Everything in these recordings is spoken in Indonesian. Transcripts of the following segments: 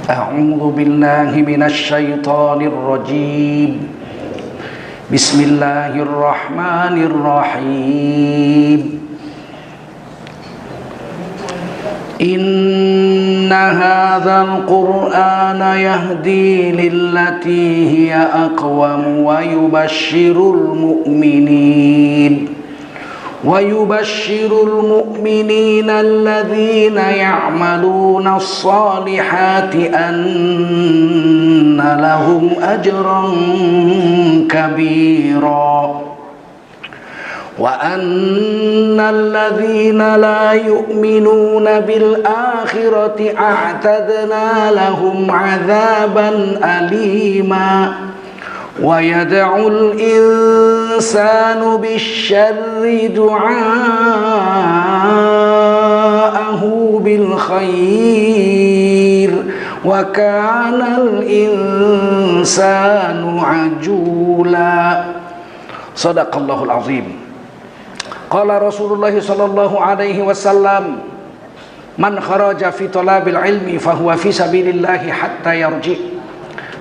أعوذ بالله من الشيطان الرجيم بسم الله الرحمن الرحيم إن هذا القرآن يهدي للتي هي أقوم ويبشر المؤمنين الذين يعملون الصالحات أن لهم أجرا كبيرا وأن الذين لا يؤمنون بالآخرة أعتدنا لهم عذابا أليما ويدعو الإنسان بالشر دعاءه بالخير وكان الإنسان عجولا صدق الله العظيم. قال رسول الله صلى الله عليه وسلم من خرج في طلب العلم فهو في سبيل الله حتى يرجع.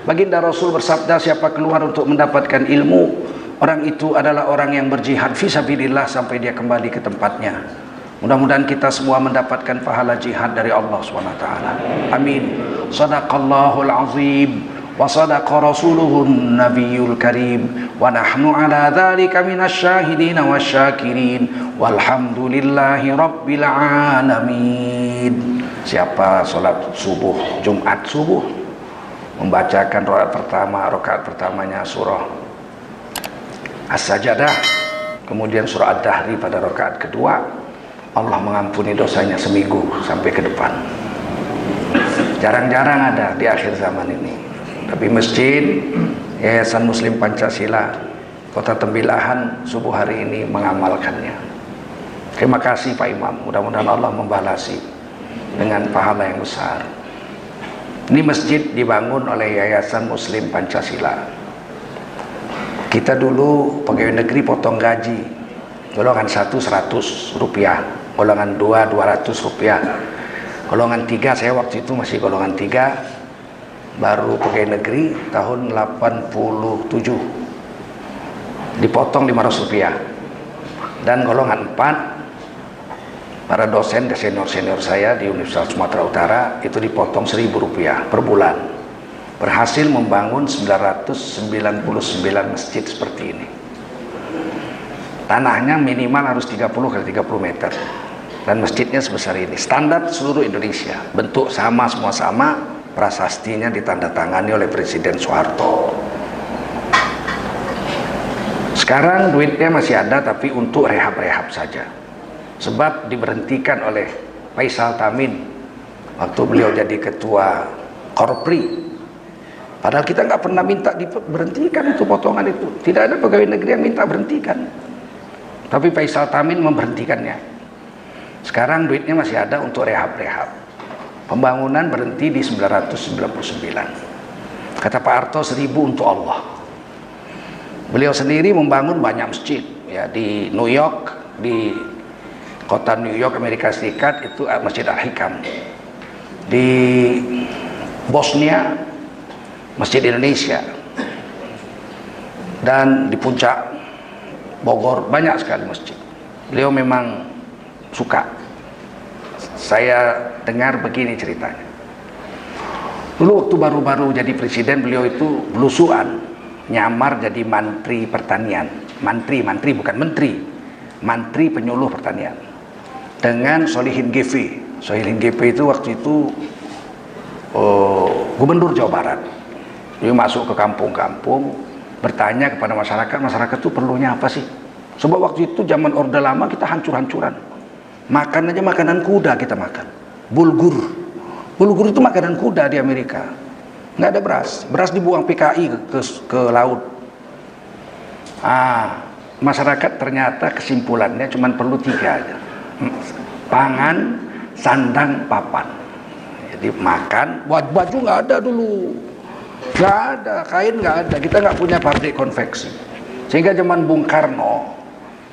Baginda Rasul bersabda, siapa keluar untuk mendapatkan ilmu, orang itu adalah orang yang berjihad fisabilillah sampai dia kembali ke tempatnya. Mudah-mudahan kita semua mendapatkan pahala jihad dari Allah SWT. Amin. Sadaqallahul azim wa sadaqa rasuluhun nabiyul karim wa nahnu ala dhalika minasyahidin wasyakirin walhamdulillahi rabbil alamin. Siapa sholat subuh, Jumat subuh, membacakan rakaat pertamanya surah As-Sajdah, kemudian surah Ad-Dahri pada rakaat kedua, Allah mengampuni dosanya seminggu sampai ke depan. Jarang-jarang ada di akhir zaman ini, tapi masjid Yayasan Muslim Pancasila Kota Tembilahan subuh hari ini mengamalkannya. Terima kasih Pak Imam, mudah-mudahan Allah membalasi dengan pahala yang besar. Ini masjid dibangun oleh Yayasan Muslim Pancasila. Kita dulu pegawai negeri potong gaji, golongan 1 100 rupiah, golongan 2 200 rupiah, golongan 3, saya waktu itu masih golongan 3, baru pegawai negeri tahun 87, dipotong 500 rupiah. Dan golongan 4, para dosen dan senior-senior saya di Universitas Sumatera Utara itu dipotong 1.000 rupiah per bulan. Berhasil membangun 999 masjid seperti ini. Tanahnya minimal harus 30 kali 30 meter. Dan masjidnya sebesar ini. Standar seluruh Indonesia. Bentuk sama, semua sama. Prasastinya ditandatangani oleh Presiden Soeharto. Sekarang duitnya masih ada, tapi untuk rehab-rehab saja. Sebab diberhentikan oleh Faisal Tamin waktu beliau jadi ketua Korpri. Padahal kita nggak pernah minta diberhentikan itu potongan itu. Tidak ada pegawai negeri yang minta berhentikan. Tapi Faisal Tamin memberhentikannya. Sekarang duitnya masih ada untuk rehab-rehab. Pembangunan berhenti di 999. Kata Pak Harto 1.000 untuk Allah. Beliau sendiri membangun banyak masjid ya, di New York, di kota New York Amerika Serikat itu Masjid Al-Hikam, di Bosnia Masjid Indonesia, dan di puncak Bogor banyak sekali masjid. Beliau memang suka. Saya dengar begini ceritanya. Dulu waktu baru-baru jadi presiden, beliau itu belusuan nyamar jadi mantri pertanian. Mantri bukan menteri, mantri penyuluh pertanian dengan Solihin GV. Solihin GV itu waktu itu gubernur Jawa Barat. Dia masuk ke kampung-kampung, bertanya kepada masyarakat, masyarakat itu perlunya apa sih? Sebab waktu itu zaman Orde Lama kita hancur-hancuran. Makan aja makanan kuda kita makan. Bulgur. Bulgur itu makanan kuda di Amerika. Nggak ada beras. Beras dibuang PKI ke laut. Masyarakat ternyata kesimpulannya cuma perlu 3 aja. Pangan, sandang, papan. Jadi makan, baju nggak ada dulu. Nggak ada, kain nggak ada. Kita nggak punya pabrik konveksi. Sehingga zaman Bung Karno,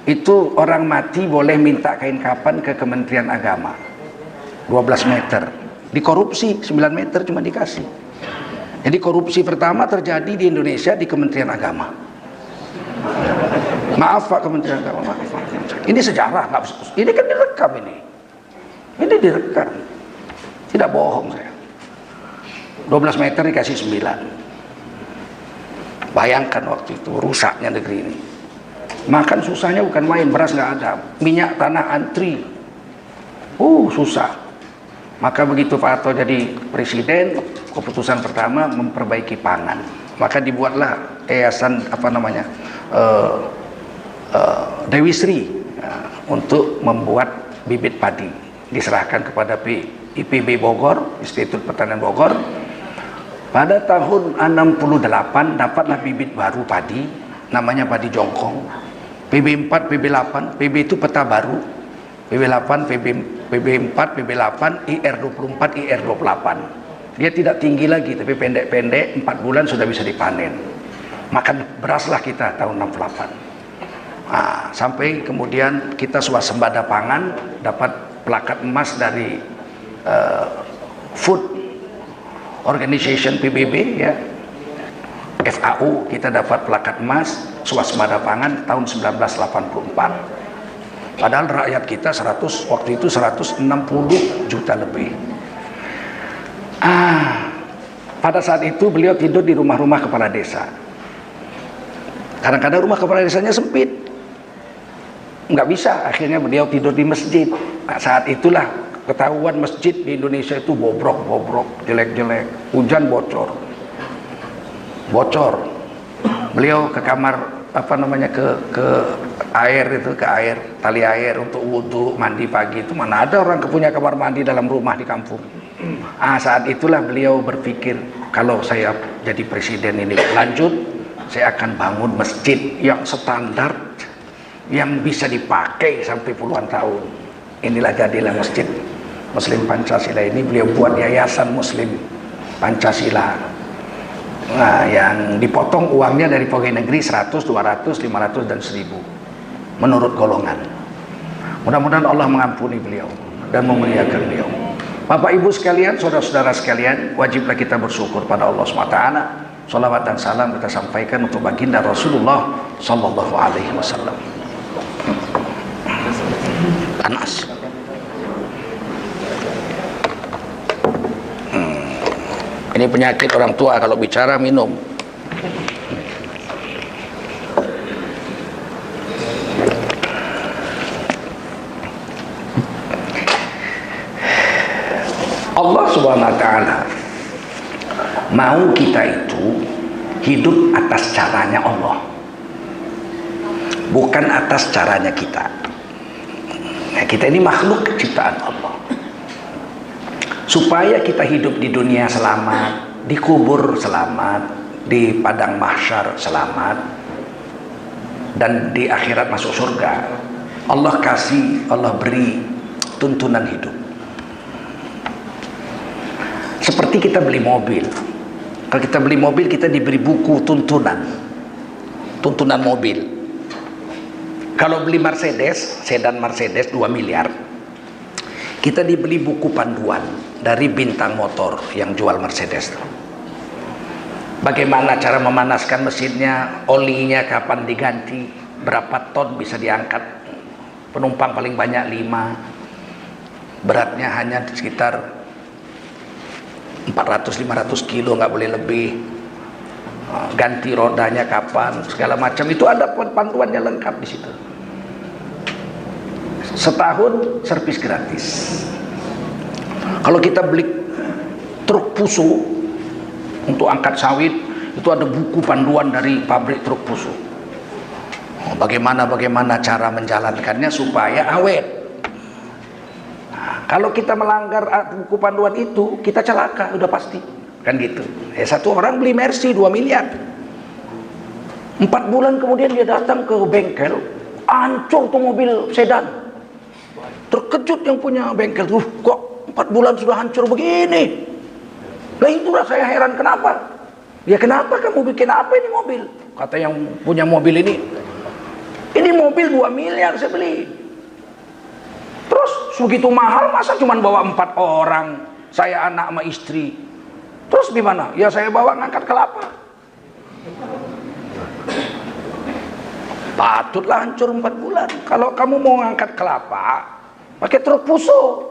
itu orang mati boleh minta kain kapan ke Kementerian Agama. 12 meter. Dikorupsi 9 meter cuma dikasih. Jadi korupsi pertama terjadi di Indonesia di Kementerian Agama. Maaf Pak Kementerian Agama, maaf. Ini sejarah, ini kan direkam ini. Ini direkam. Tidak bohong saya. 12 meter dikasih 9. Bayangkan waktu itu rusaknya negeri ini. Makan susahnya bukan main, beras nggak ada, minyak tanah antri. Susah. Maka begitu Pak Harto jadi presiden, keputusan pertama memperbaiki pangan. Maka dibuatlah yayasan Dewi Sri untuk membuat bibit padi. Diserahkan kepada IPB Bogor, Institut Pertanian Bogor. Pada tahun 68 dapatlah bibit baru padi, namanya padi jongkong. PB4, PB8, PB itu peta baru. PB8, PB4, PB8, IR24, IR28. Dia tidak tinggi lagi, tapi pendek-pendek, 4 bulan sudah bisa dipanen. Makan beraslah kita tahun 68. Sampai kemudian kita swasembada pangan, dapat plakat emas dari Food Organization PBB, ya, FAO, kita dapat plakat emas swasembada pangan tahun 1984. Padahal rakyat kita waktu itu 160 juta lebih. Pada saat itu beliau tidur di rumah-rumah kepala desa. Kadang-kadang rumah kepala desanya sempit, nggak bisa. Akhirnya beliau tidur di masjid. Saat itulah ketahuan masjid di Indonesia itu bobrok, jelek-jelek, hujan bocor. Beliau ke kamar ke air itu, ke air, tali air untuk wudhu, mandi pagi itu. Mana ada orang punya kamar mandi dalam rumah di kampung. Saat itulah beliau berpikir, kalau saya jadi presiden ini lanjut, saya akan bangun masjid yang standar, yang bisa dipakai sampai puluhan tahun. Inilah jadilah masjid Muslim Pancasila ini. Beliau buat yayasan Muslim Pancasila. Yang dipotong uangnya dari pegawai negeri 100, 200, 500 dan 1000 menurut golongan. Mudah-mudahan Allah mengampuni beliau dan memuliakan beliau. Bapak Ibu sekalian, saudara-saudara sekalian, wajiblah kita bersyukur pada Allah SWT. Salawat dan salam kita sampaikan untuk baginda Rasulullah Sallallahu Alaihi Wasallam. Panas. Ini penyakit orang tua, kalau bicara minum. Allah Subhanahu wa Ta'ala mau kita itu hidup atas caranya Allah, bukan atas caranya kita. Kita ini makhluk ciptaan Allah. Supaya kita hidup di dunia selamat, di kubur selamat, di padang mahsyar selamat, dan di akhirat masuk surga, Allah beri tuntunan hidup. Seperti kita beli mobil. Kalau kita beli mobil, kita diberi buku tuntunan mobil. Kalau beli Mercedes, sedan Mercedes 2 miliar, kita dibeli buku panduan dari Bintang Motor yang jual Mercedes. Bagaimana cara memanaskan mesinnya, olinya kapan diganti, berapa ton bisa diangkat, penumpang paling banyak 5, beratnya hanya sekitar 400-500 kilo, nggak boleh lebih, ganti rodanya kapan, segala macam itu ada panduannya lengkap di situ. Setahun servis gratis. Kalau kita beli truk pusu untuk angkat sawit, itu ada buku panduan dari pabrik truk pusu. Bagaimana cara menjalankannya supaya awet. Kalau kita melanggar buku panduan itu, kita celaka, udah pasti. Kan gitu. Satu orang beli Mercy 2 miliar. 4 bulan kemudian dia datang ke bengkel, hancur tuh mobil sedan. Terkejut yang punya bengkel, kok 4 bulan sudah hancur begini? Lah itulah saya heran, kenapa? Ya kenapa kamu bikin apa ini mobil? Kata yang punya mobil ini mobil 2 miliar saya beli. Terus segitu mahal, masa cuma bawa 4 orang saya anak sama istri. Terus gimana? Ya saya bawa ngangkat kelapa. Patutlah hancur 4 bulan. Kalau kamu mau ngangkat kelapa, pakai truk Fuso,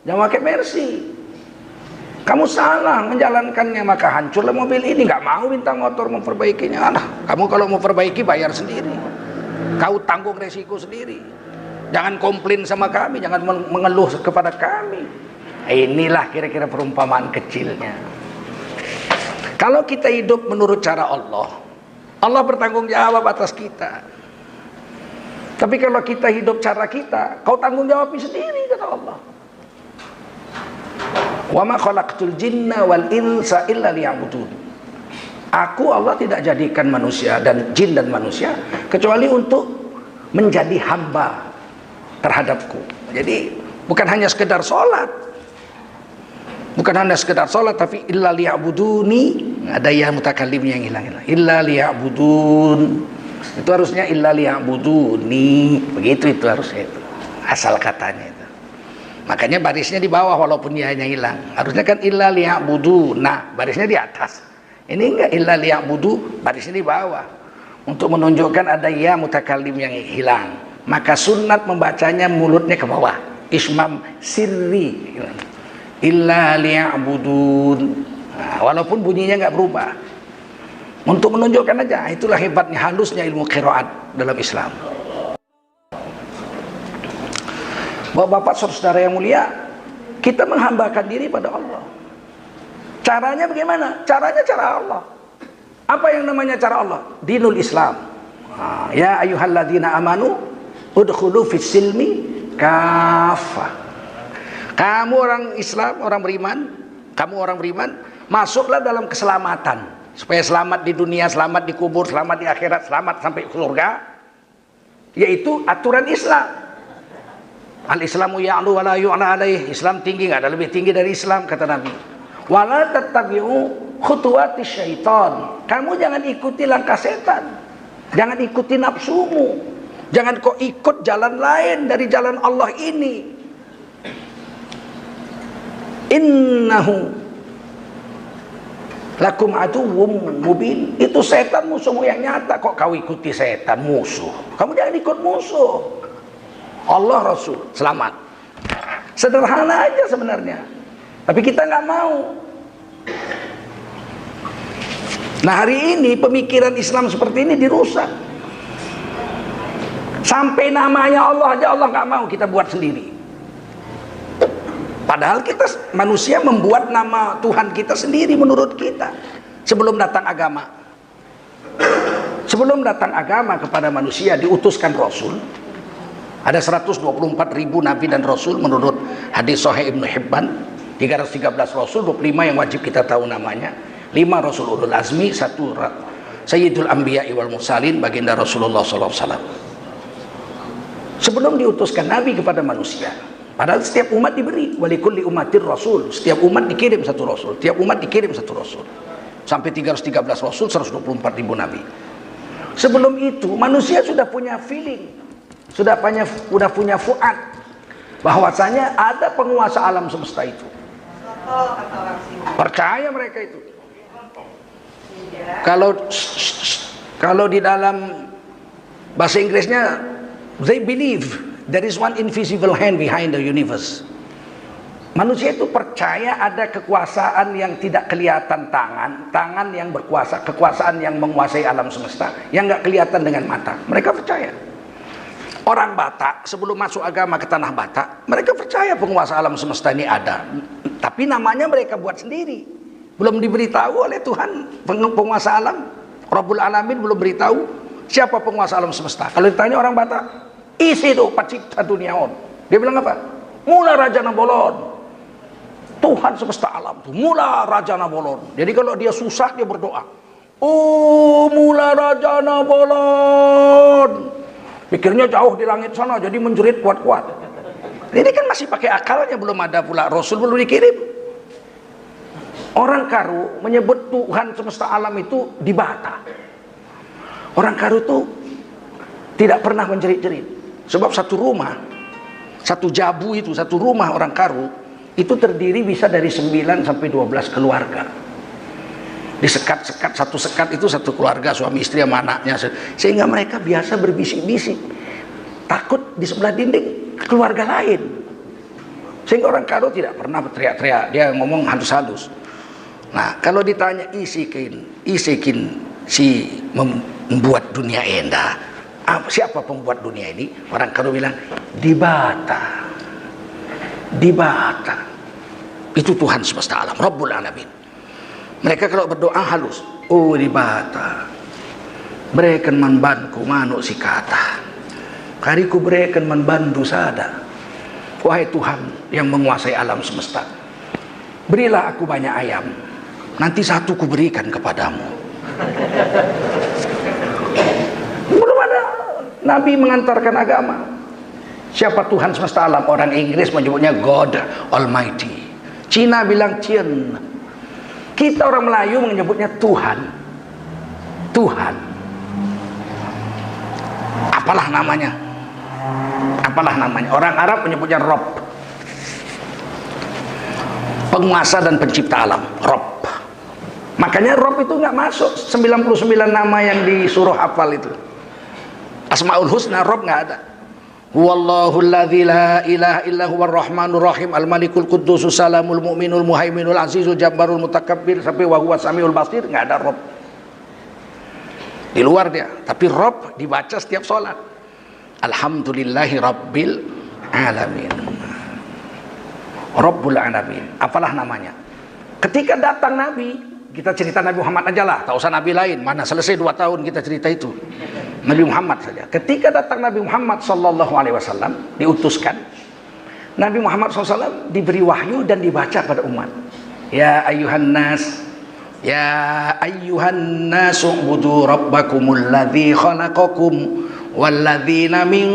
jangan pakai Mercy. Kamu salah menjalankannya, maka hancurlah mobil ini. Nggak mau minta motor memperbaikinya. Nah, kamu kalau mau perbaiki bayar sendiri. Kau tanggung resiko sendiri. Jangan komplain sama kami, jangan mengeluh kepada kami. Inilah kira-kira perumpamaan kecilnya. Kalau kita hidup menurut cara Allah, Allah bertanggung jawab atas kita. Tapi kalau kita hidup cara kita, kau tanggung jawab sendiri, kata Allah. Wa ma khalaqtul jinna wal insa illa liya'budun. Aku Allah tidak jadikan manusia dan jin dan manusia kecuali untuk menjadi hamba terhadapku. Jadi bukan hanya sekedar sholat, bukan hanya sekedar sholat, tapi illa liya'buduni. Ada ya mutakallim yang hilang. Illa liya'budun. Itu harusnya illa liya'buduni. Begitu itu harusnya itu. Asal katanya itu. Makanya barisnya di bawah walaupun dia hanya hilang. Harusnya kan illa liya'budu. Nah, barisnya di atas. Ini enggak illa liya'budu, barisnya di bawah. Untuk menunjukkan ada ya mutakallim yang hilang. Maka sunat membacanya mulutnya ke bawah. Ismam sirri. Illa liya'budun. Nah, walaupun bunyinya enggak berubah. Untuk menunjukkan aja, itulah hebatnya, halusnya ilmu qiraat dalam Islam. Bapak-bapak saudara yang mulia, kita menghambakan diri pada Allah. Caranya bagaimana? Caranya cara Allah. Apa yang namanya cara Allah? Dinul Islam. Ya ayyuhalladzina amanu udkhulu fis silmi kafah. Kamu orang Islam, orang beriman, kamu orang beriman, masuklah dalam keselamatan. Supaya selamat di dunia, selamat di kubur, selamat di akhirat, selamat sampai ke surga. Yaitu aturan Islam. Al-Islamu ya'lu wa la yu'la alaih. Islam tinggi, nggak ada lebih tinggi dari Islam, kata Nabi. Wala tattabi'u khutuwati syaitan. Kamu jangan ikuti langkah setan. Jangan ikuti nafsumu. Jangan kau ikut jalan lain dari jalan Allah ini. Innahu lakum aduwwum mubin. Itu setan musuhmu yang nyata. Kok kau ikuti setan musuh? Kamu jangan ikut musuh. Allah Rasul selamat. Sederhana aja sebenarnya, tapi kita nggak mau. Nah, hari ini pemikiran Islam seperti ini dirusak. Sampai namanya Allah aja Allah nggak mau kita buat sendiri. Padahal kita manusia membuat nama Tuhan kita sendiri menurut kita. Sebelum datang agama, sebelum datang agama kepada manusia, diutuskan Rasul. Ada 124.000 Nabi dan Rasul menurut hadis Sahih Ibnu Hibban. 313 Rasul, 25 yang wajib kita tahu namanya. 5 Rasul Ulul Azmi, 1 Sayyidul Anbiya wal Mursalin, baginda Rasulullah SAW. Sebelum diutuskan Nabi kepada manusia, padahal setiap umat diberi walikulli umatir Rasul. Setiap umat dikirim satu Rasul. Setiap umat dikirim satu Rasul. Sampai 313 Rasul, 124.000 Nabi. Sebelum itu manusia sudah punya feeling, sudah punya fuad bahwasanya ada penguasa alam semesta itu. Percaya mereka itu. Kalau di dalam bahasa Inggrisnya, they believe there is one invisible hand behind the universe. Manusia itu percaya ada kekuasaan yang tidak kelihatan, tangan yang berkuasa, kekuasaan yang menguasai alam semesta yang nggak kelihatan dengan mata. Mereka percaya. Orang Batak sebelum masuk agama ke tanah Batak, mereka percaya penguasa alam semesta ini ada. Tapi namanya mereka buat sendiri. Belum diberitahu oleh Tuhan penguasa alam. Rabbul Alamin belum beritahu siapa penguasa alam semesta. Kalau ditanya orang Batak, isi itu pacipta duniaon. Dia bilang apa? Mula Raja Nabolon. Tuhan semesta alam tuh, mula Raja Nabolon. Jadi kalau dia susah dia berdoa. Oh, mula Raja Nabolon. Pikirnya jauh di langit sana, jadi menjerit kuat-kuat. Ini kan masih pakai akalnya, belum ada pula Rasul, belum dikirim. Orang Karu menyebut Tuhan semesta alam itu di Bata. Orang Karu itu tidak pernah menjerit-jerit. Sebab satu rumah, satu jabu itu, satu rumah orang Karu, itu terdiri bisa dari 9 sampai 12 keluarga. Disekat-sekat, satu sekat itu satu keluarga, suami istri sama anaknya, sehingga mereka biasa berbisik-bisik, takut di sebelah dinding keluarga lain, sehingga orang karo tidak pernah berteriak-teriak, dia ngomong halus-halus. Nah, kalau ditanya isikin si membuat dunia indah, siapa pembuat dunia ini? Orang karo bilang Dibata. Itu Tuhan semesta alam, Rabbul Alamin. Mereka kalau berdoa halus, oh Dibata, berikan manbanku manuk si kata, kariku berikan manbandu sada. Wahai Tuhan yang menguasai alam semesta, berilah aku banyak ayam, nanti satu ku berikan kepadamu. Belum ada Nabi mengantarkan agama. Siapa Tuhan semesta alam? Orang Inggris menyebutnya God Almighty, Cina bilang Cien, kita orang Melayu menyebutnya Tuhan. Apalah namanya? Orang Arab menyebutnya Rob, penguasa dan pencipta alam, Rob. Makanya Rob itu nggak masuk 99 nama yang disuruh hafal itu. Asmaul Husna, Rob nggak ada. Huwallahul ladzi la ilaha illa huwar rahmanur rahim al-malikul quddusus salamul mu'minul muhaiminul azizul jabbarul mutakabbir sampai wa huwas samiul basir, nggak ada Rob. Di luar dia, tapi Rob dibaca setiap sholat. Alhamdulillahi rabbil alamin. Rabbul alamin. Apalah namanya? Ketika datang Nabi, kita cerita Nabi Muhammad aja lah, tak usah Nabi lain. Mana selesai 2 tahun kita cerita itu. Nabi Muhammad saja. Ketika datang Nabi Muhammad sallallahu alaihi wasallam, diutuskan, Nabi Muhammad SAW diberi wahyu dan dibaca pada umat. Ya ayyuhan nas ubudu rabbakumul ladzi khalaqakum walladzina min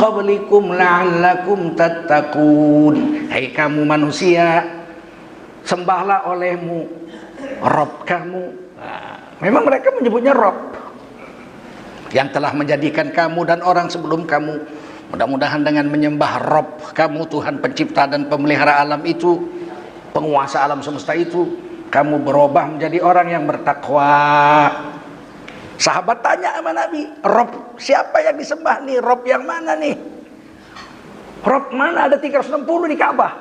qablikum la'allakum tattaqun. Hai kamu manusia, sembahlah olehmu Rabb kamu. Nah, memang mereka menyebutnya Rabb, yang telah menjadikan kamu dan orang sebelum kamu. Mudah-mudahan dengan menyembah Rabb kamu, Tuhan pencipta dan pemelihara alam itu, penguasa alam semesta itu, kamu berubah menjadi orang yang bertakwa. Sahabat tanya sama Nabi, Rabb siapa yang disembah nih? Rabb yang mana nih? Rabb mana? Ada 360 di Ka'bah.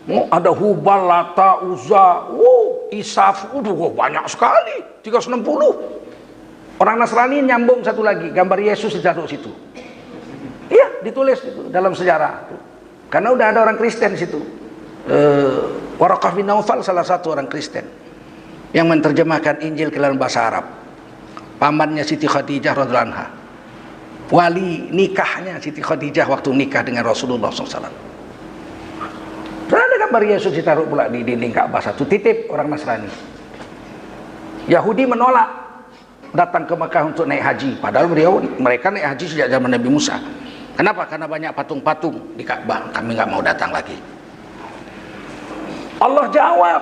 Oh, ada Hubal, Lata, Uzza, Isaf, banyak sekali, 360. Orang Nasrani nyambung satu lagi, gambar Yesus ditaruh situ. Iya, ditulis itu dalam sejarah. Karena udah ada orang Kristen situ. Waraqah bin Naufal salah satu orang Kristen yang menerjemahkan Injil ke dalam bahasa Arab. Pamannya Siti Khadijah radhiyallahu anha. Wali nikahnya Siti Khadijah waktu nikah dengan Rasulullah SAW. Ada gambar Yesus ditaruh pula di dinding Ka'bah satu, titip orang Nasrani. Yahudi menolak datang ke Mekah untuk naik haji, padahal mereka naik haji sejak zaman Nabi Musa. Kenapa? Karena banyak patung-patung di Ka'bah. Kami nggak mau datang lagi. Allah jawab,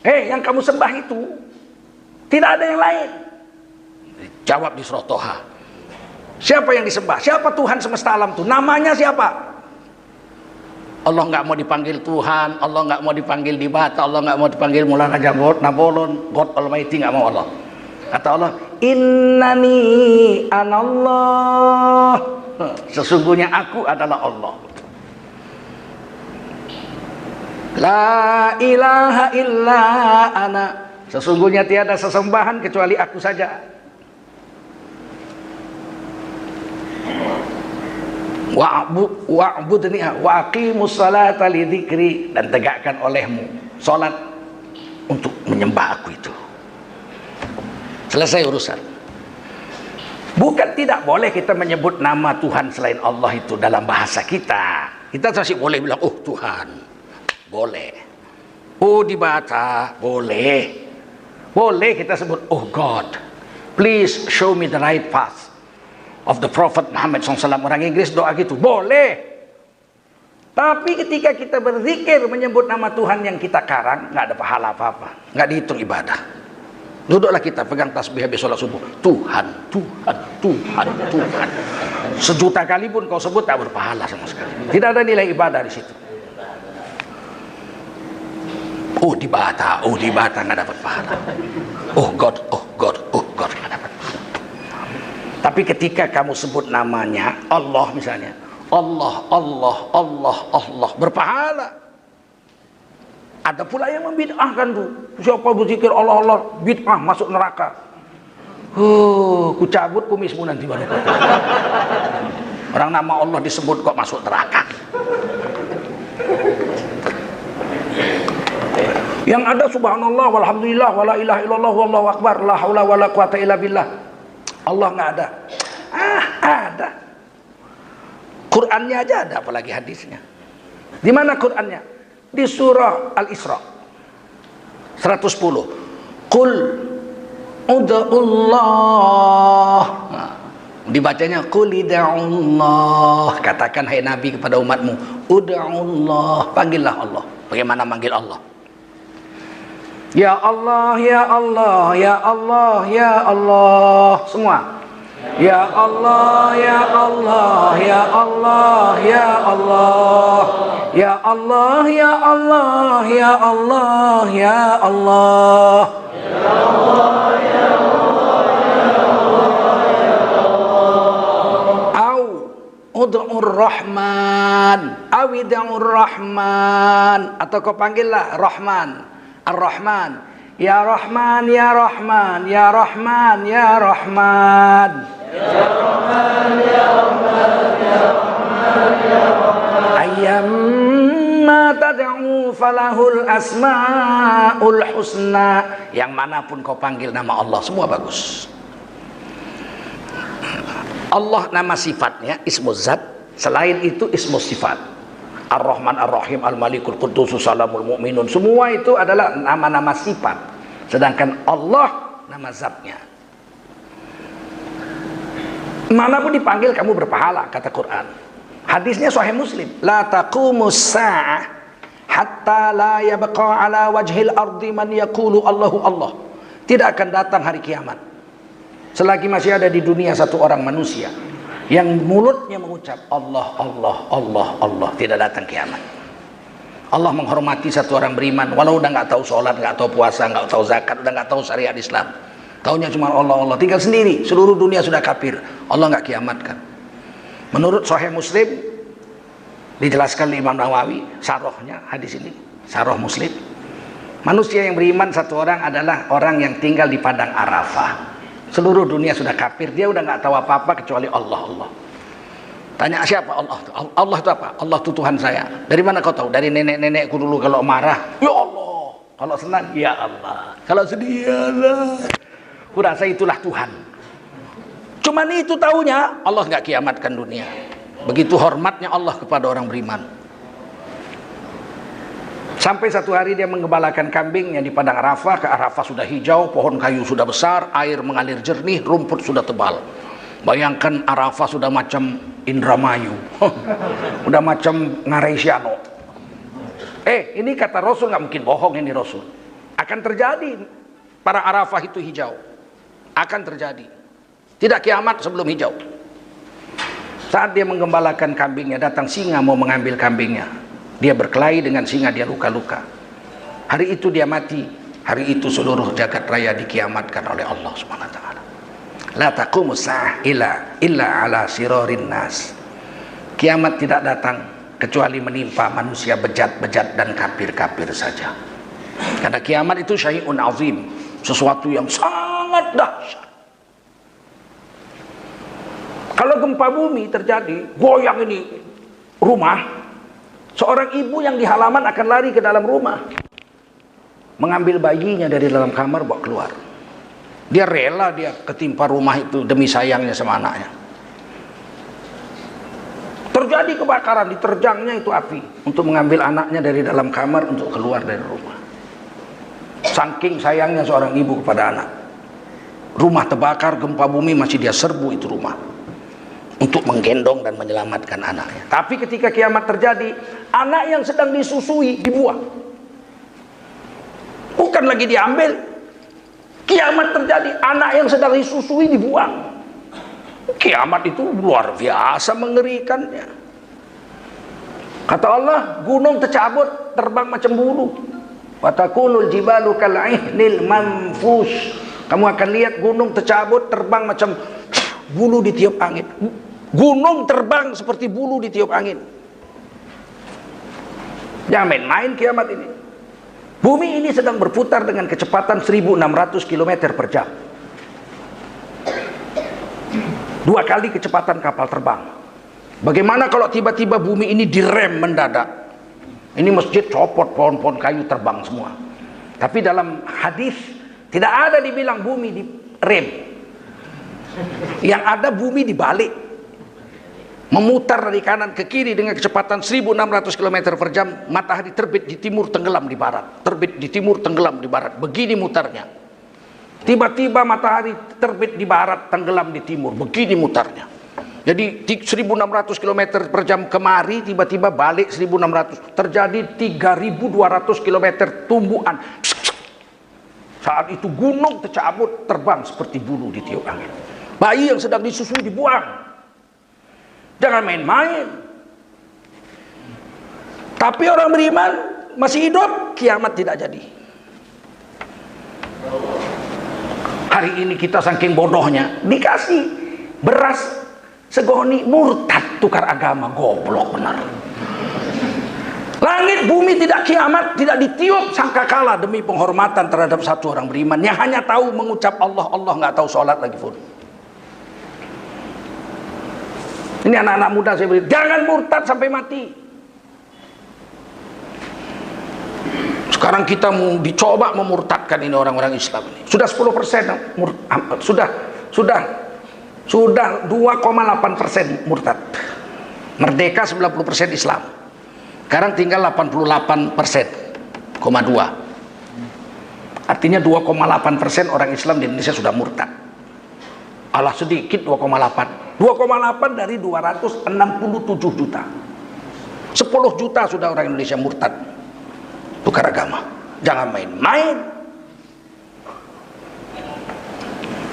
yang kamu sembah itu tidak ada yang lain. Jawab di surah Toha. Siapa yang disembah? Siapa Tuhan semesta alam itu? Namanya siapa? Allah nggak mau dipanggil Tuhan, Allah nggak mau dipanggil Dibata, Allah nggak mau dipanggil Mula Raja Nabolon, God Almighty, nggak mau Allah. Kata Allah, innani anallah, sesungguhnya aku adalah Allah. La ilaha illa ana, sesungguhnya tiada sesembahan kecuali aku saja. Wa'budni wa aqimus salata li dzikri, dan tegakkan olehmu salat untuk menyembah aku itu. Selesai urusan. Bukan tidak boleh kita menyebut nama Tuhan selain Allah itu dalam bahasa kita. Kita masih boleh bilang, oh Tuhan, boleh. Oh Dibata, boleh. Boleh kita sebut, oh God, please show me the right path of the Prophet Muhammad SAW. Orang Inggris doa gitu, boleh. Tapi ketika kita berzikir menyebut nama Tuhan yang kita karang, nggak ada pahala apa-apa, nggak dihitung ibadah. Duduklah kita pegang tasbih habis sholat subuh, Tuhan, Tuhan, Tuhan, Tuhan. Sejuta kali pun kau sebut tak berpahala sama sekali. Tidak ada nilai ibadah di situ. Oh di Bata nggak dapat pahala. Oh God nggak dapat. Tapi ketika kamu sebut namanya Allah misalnya, Allah berpahala. Ada pula yang membid'ahkan tuh. Siapa berzikir Allah bid'ah masuk neraka. Ku cabut kumismu nanti baru. Orang nama Allah disebut kok masuk neraka. Yang ada subhanallah walhamdulillah wala ilaha illallah wallahu akbar la haula wala quwata illa billah. Allah nggak ada. Ada. Qur'annya aja ada, apalagi hadisnya. Di mana Qur'annya? Di surah Al-Isra 110. Qul ud'ullah. Dibacanya qul id'ullah. Katakan hai Nabi kepada umatmu, ud'ullah, panggillah Allah. Bagaimana manggil Allah? Ya Allah, ya Allah, ya Allah, ya Allah. Semua. Ya Allah, ya Allah, ya Allah, ya Allah. Ya Allah, ya Allah, ya Allah, ya Allah. Ya Allah, ya Allah, ya Allah, ya Allah. Au ud'ur Rahman, awid'ur Rahman, atau kau panggillah Rahman, Ar-Rahman. Ya Rahman, ya Rahman, ya Rahman, ya Rahman. Ya Rahman, ya Rahman, ya Rahman, ya Rahman. Ayyamma tad'u falahul asmaul husna. Yang manapun kau panggil nama Allah, semua bagus. Allah nama sifatnya ismuz zat, selain itu ismus sifat. Ar-Rahman, Ar-Rahim, Al-Malikul Quddus, Salamul Mu'minun, semua itu adalah nama-nama sifat. Sedangkan Allah nama zatnya. Manapun dipanggil kamu berpahala, kata Quran. Hadisnya Sahih Muslim. La taqumus sa'ah hatta la yabqa ala wajhil ardi man yaqulu Allahu Allah. Tidak akan datang hari kiamat selagi masih ada di dunia satu orang manusia yang mulutnya mengucap Allah, Allah, Allah, Allah, tidak datang kiamat. Allah menghormati satu orang beriman walau udah nggak tahu sholat, nggak tahu puasa, nggak tahu zakat, udah nggak tahu syariat Islam, taunya cuma Allah, Allah, tinggal sendiri, seluruh dunia sudah kafir, Allah nggak kiamatkan. Menurut Sahih Muslim dijelaskan oleh Imam Nawawi, sarohnya hadis ini, saroh Muslim, manusia yang beriman satu orang adalah orang yang tinggal di padang Arafah. Seluruh dunia sudah kafir, dia udah nggak tahu apa-apa kecuali Allah, Allah. Tanya siapa Allah? Allah itu apa? Allah itu Tuhan saya. Dari mana kau tahu? Dari nenek-nenekku dulu kalau marah, ya Allah. Kalau senang, ya Allah. Kalau sedih, ya Allah. Kurasa itulah Tuhan. Cuman itu taunya, Allah nggak kiamatkan dunia. Begitu hormatnya Allah kepada orang beriman. Sampai satu hari dia menggembalakan kambingnya di padang Arafah. Ke Arafah sudah hijau, pohon kayu sudah besar, air mengalir jernih, rumput sudah tebal. Bayangkan Arafah sudah macam Indramayu, udah macam Ngaresiano. Ini kata Rasul, nggak mungkin bohong ini Rasul. Akan terjadi, para Arafah itu hijau. Akan terjadi. Tidak kiamat sebelum hijau. Saat dia menggembalakan kambingnya, datang singa mau mengambil kambingnya. Dia berkelahi dengan singa, dia luka-luka. Hari itu dia mati. Hari itu seluruh jagat raya dikiamatkan oleh Allah Subhanahu wa taala. La taqumus sa'ah illa ala sirarin nas. Kiamat tidak datang kecuali menimpa manusia bejat-bejat dan kafir-kafir saja. Karena kiamat itu syai'un azim, sesuatu yang sangat dahsyat. Kalau gempa bumi terjadi, goyang ini rumah, seorang ibu yang di halaman akan lari ke dalam rumah, mengambil bayinya dari dalam kamar, bawa keluar. Dia rela, dia ketimpa rumah itu demi sayangnya sama anaknya. Terjadi kebakaran, diterjangnya itu api untuk mengambil anaknya dari dalam kamar untuk keluar dari rumah. Saking sayangnya seorang ibu kepada anak. Rumah terbakar, gempa bumi, masih dia serbu itu rumah untuk menggendong dan menyelamatkan anaknya. Tapi ketika kiamat terjadi, anak yang sedang disusui dibuang. Bukan lagi diambil. Kiamat terjadi, anak yang sedang disusui dibuang. Kiamat itu luar biasa mengerikannya. Kata Allah, gunung tercabut, terbang macam bulu. Wa takunul jibalu kal'ihnil manfush. Kamu akan lihat gunung tercabut, terbang macam bulu ditiup angin. Gunung terbang seperti bulu ditiup angin. Jangan main-main kiamat ini. Bumi ini sedang berputar dengan kecepatan 1600 km per jam. 2 kali kecepatan kapal terbang. Bagaimana kalau tiba-tiba bumi ini direm mendadak? Ini masjid copot, pohon-pohon kayu terbang semua. Tapi dalam hadis tidak ada dibilang bumi direm. Yang ada bumi dibalik, memutar dari kanan ke kiri dengan kecepatan 1600 km per jam. Matahari terbit di timur, tenggelam di barat. Terbit di timur, tenggelam di barat. Begini mutarnya. Tiba-tiba matahari terbit di barat, tenggelam di timur. Begini mutarnya. Jadi 1600 km per jam kemari, tiba-tiba balik 1600. Terjadi 3200 km tumbuhan. Saat itu gunung tercabut, terbang seperti bulu ditiup angin. Bayi yang sedang disusui dibuang. Jangan main-main. Tapi orang beriman masih hidup, kiamat tidak jadi. Hari ini kita saking bodohnya, dikasih beras segoni, murtad, tukar agama, goblok benar. Langit bumi tidak kiamat, tidak ditiup sangkakala demi penghormatan terhadap satu orang beriman yang hanya tahu mengucap Allah, Allah nggak tahu sholat lagi pun. Ini anak-anak muda saya beri, jangan murtad sampai mati. Sekarang kita mau dicoba memurtadkan ini orang-orang Islam ini. Sudah 10%, sudah 2,8% murtad. Merdeka 90% Islam. Sekarang tinggal 88,2%. Artinya 2,8% orang Islam di Indonesia sudah murtad. Allah sedikit 2,8. 2,8 dari 267 juta. 10 juta sudah orang Indonesia murtad. Tukar agama. Jangan main-main.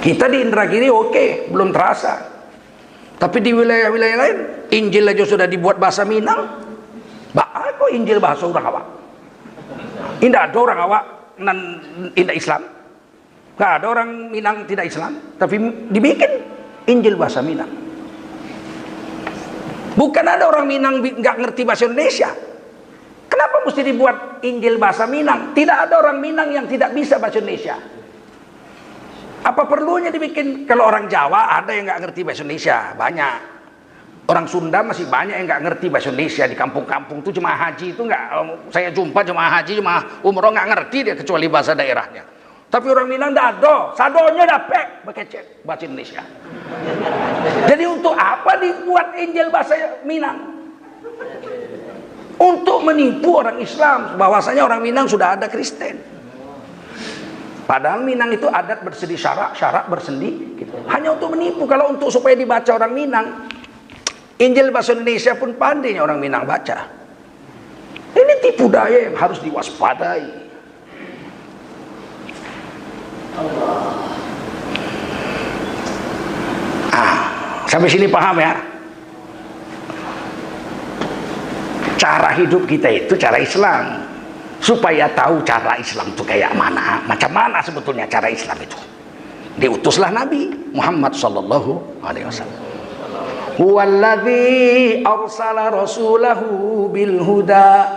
Kita di Indragiri oke, belum terasa. Tapi di wilayah-wilayah lain, Injil aja sudah dibuat bahasa Minang. Kok Injil bahasa orang awak? Tidak ada orang awak tidak Islam. Tidak ada orang Minang tidak Islam. Tapi dibikin Injil bahasa Minang. Bukan ada orang Minang nggak ngerti bahasa Indonesia. Kenapa mesti dibuat Injil bahasa Minang? Tidak ada orang Minang yang tidak bisa bahasa Indonesia. Apa perlunya dibikin? Kalau orang Jawa ada yang nggak ngerti bahasa Indonesia, banyak. Orang Sunda masih banyak yang nggak ngerti bahasa Indonesia. Di kampung-kampung itu jemaah haji itu nggak, saya jumpa jemaah haji, jemaah umroh nggak ngerti dia kecuali bahasa daerahnya. Tapi orang Minang tidak ada, sadonya dapet bekecet bahasa Indonesia. Jadi untuk apa dibuat Injil bahasa Minang? Untuk menipu orang Islam bahwasanya orang Minang sudah ada Kristen. Padahal Minang itu adat bersendi syarak, syarak bersendi gitu. Hanya untuk menipu. Kalau untuk supaya dibaca orang Minang, Injil bahasa Indonesia pun pandainya orang Minang baca. Ini tipu daya yang harus diwaspadai. Sampai sini paham ya? Cara hidup kita itu cara Islam. Supaya tahu cara Islam itu kayak mana, macam mana sebetulnya cara Islam itu. Diutuslah Nabi Muhammad sallallahu alaihi wasallam. Huwallazi arsala rasulahu bil huda.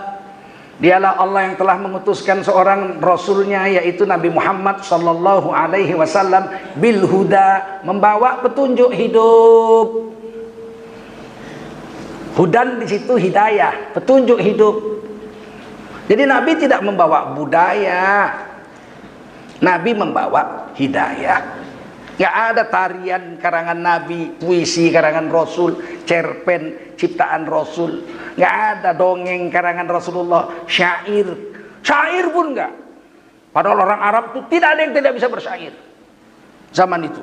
Dialah Allah yang telah mengutuskan seorang rasulnya, yaitu Nabi Muhammad sallallahu alaihi wasallam, bil huda, membawa petunjuk hidup. Hudan di situ hidayah, petunjuk hidup. Jadi Nabi tidak membawa budaya, Nabi membawa hidayah. Gak ada tarian karangan Nabi, puisi karangan Rasul, cerpen ciptaan Rasul. Gak ada dongeng karangan Rasulullah, syair pun gak. Padahal orang Arab itu tidak ada yang tidak bisa bersyair zaman itu.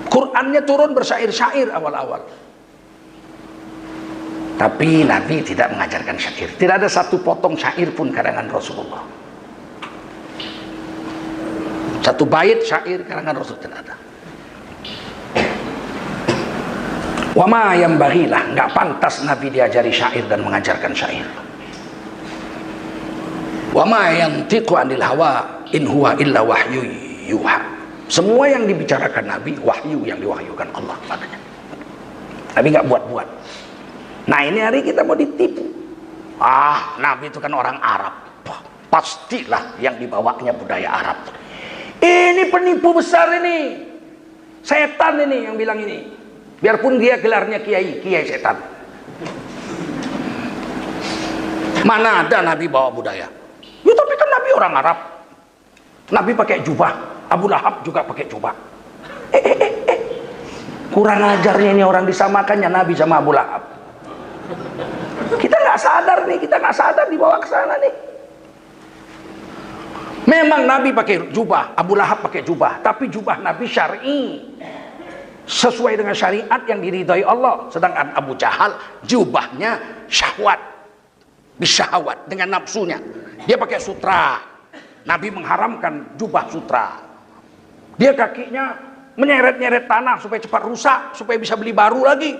Qurannya turun bersyair-syair awal-awal. Tapi Nabi tidak mengajarkan syair. Tidak ada satu potong syair pun karangan Rasulullah. Satu bait syair karangan Rasul tidak ada. Wama yang bagilah, nggak pantas Nabi diajari syair dan mengajarkan syair. Wa ma yantiqu 'anil hawa in huwa illa wahyu yuha. Semua yang dibicarakan Nabi wahyu yang diwahyukan Allah padanya. Nabi nggak buat-buat. Nah ini hari kita mau ditipu. Nabi itu kan orang Arab. Pastilah yang dibawanya budaya Arab. Ini penipu besar ini. Setan ini yang bilang ini. Biarpun dia gelarnya kiai setan. Mana ada Nabi bawa budaya? Ya tapi kan Nabi orang Arab. Nabi pakai jubah. Abu Lahab juga pakai jubah. Kurang ajarnya ini orang, disamakannya Nabi sama Abu Lahab. Kita nggak sadar dibawa ke sana nih. Memang Nabi pakai jubah, Abu Lahab pakai jubah, tapi jubah Nabi syar'i, sesuai dengan syariat yang diridhai Allah. Sedangkan Abu Jahal jubahnya syahwat, bisyahwat, dengan nafsunya. Dia pakai sutra. Nabi mengharamkan jubah sutra. Dia kakinya menyeret-nyeret tanah supaya cepat rusak, supaya bisa beli baru lagi.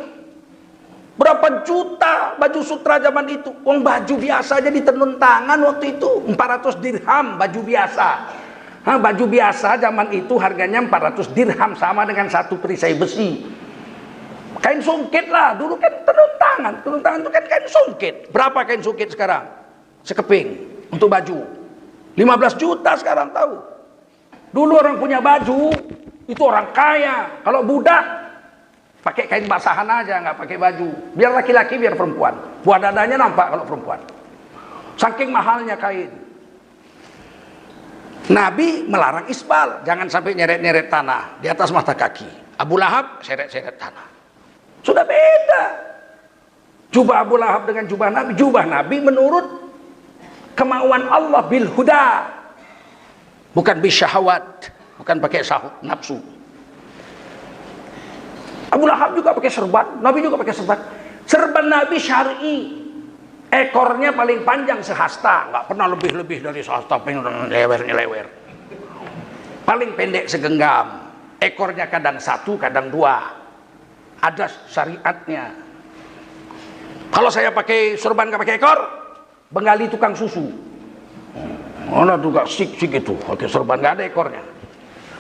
Berapa juta baju sutra zaman itu? Uang baju biasa aja ditenun tangan waktu itu 400 dirham baju biasa. Baju biasa zaman itu harganya 400 dirham, sama dengan satu perisai besi. Kain sungkit lah, dulu kan tenun tangan itu kan kain sungkit. Berapa kain sungkit sekarang? Sekeping untuk baju 15 juta sekarang, tahu. Dulu orang punya baju itu orang kaya. Kalau budak pakai kain basahan aja, nggak pakai baju. Biar laki-laki, biar perempuan. Buah dadanya nampak kalau perempuan. Saking mahalnya kain. Nabi melarang isbal, jangan sampai nyeret-nyeret tanah di atas mata kaki. Abu Lahab seret-seret tanah. Sudah beda. Jubah Abu Lahab dengan jubah Nabi. Jubah Nabi menurut kemauan Allah bil huda. Bukan bisyahwat, bukan pakai nafsu. Abu Lahab juga pakai serban, Nabi juga pakai serban. Serban Nabi syar'i. Ekornya paling panjang sehasta, nggak pernah lebih dari sehasta, lewer. Paling pendek segenggam. Ekornya kadang satu, kadang dua. Ada syariatnya. Kalau saya pakai serban nggak pakai ekor, Bengali tukang susu. Mana juga sik itu, pakai serban nggak ada ekornya,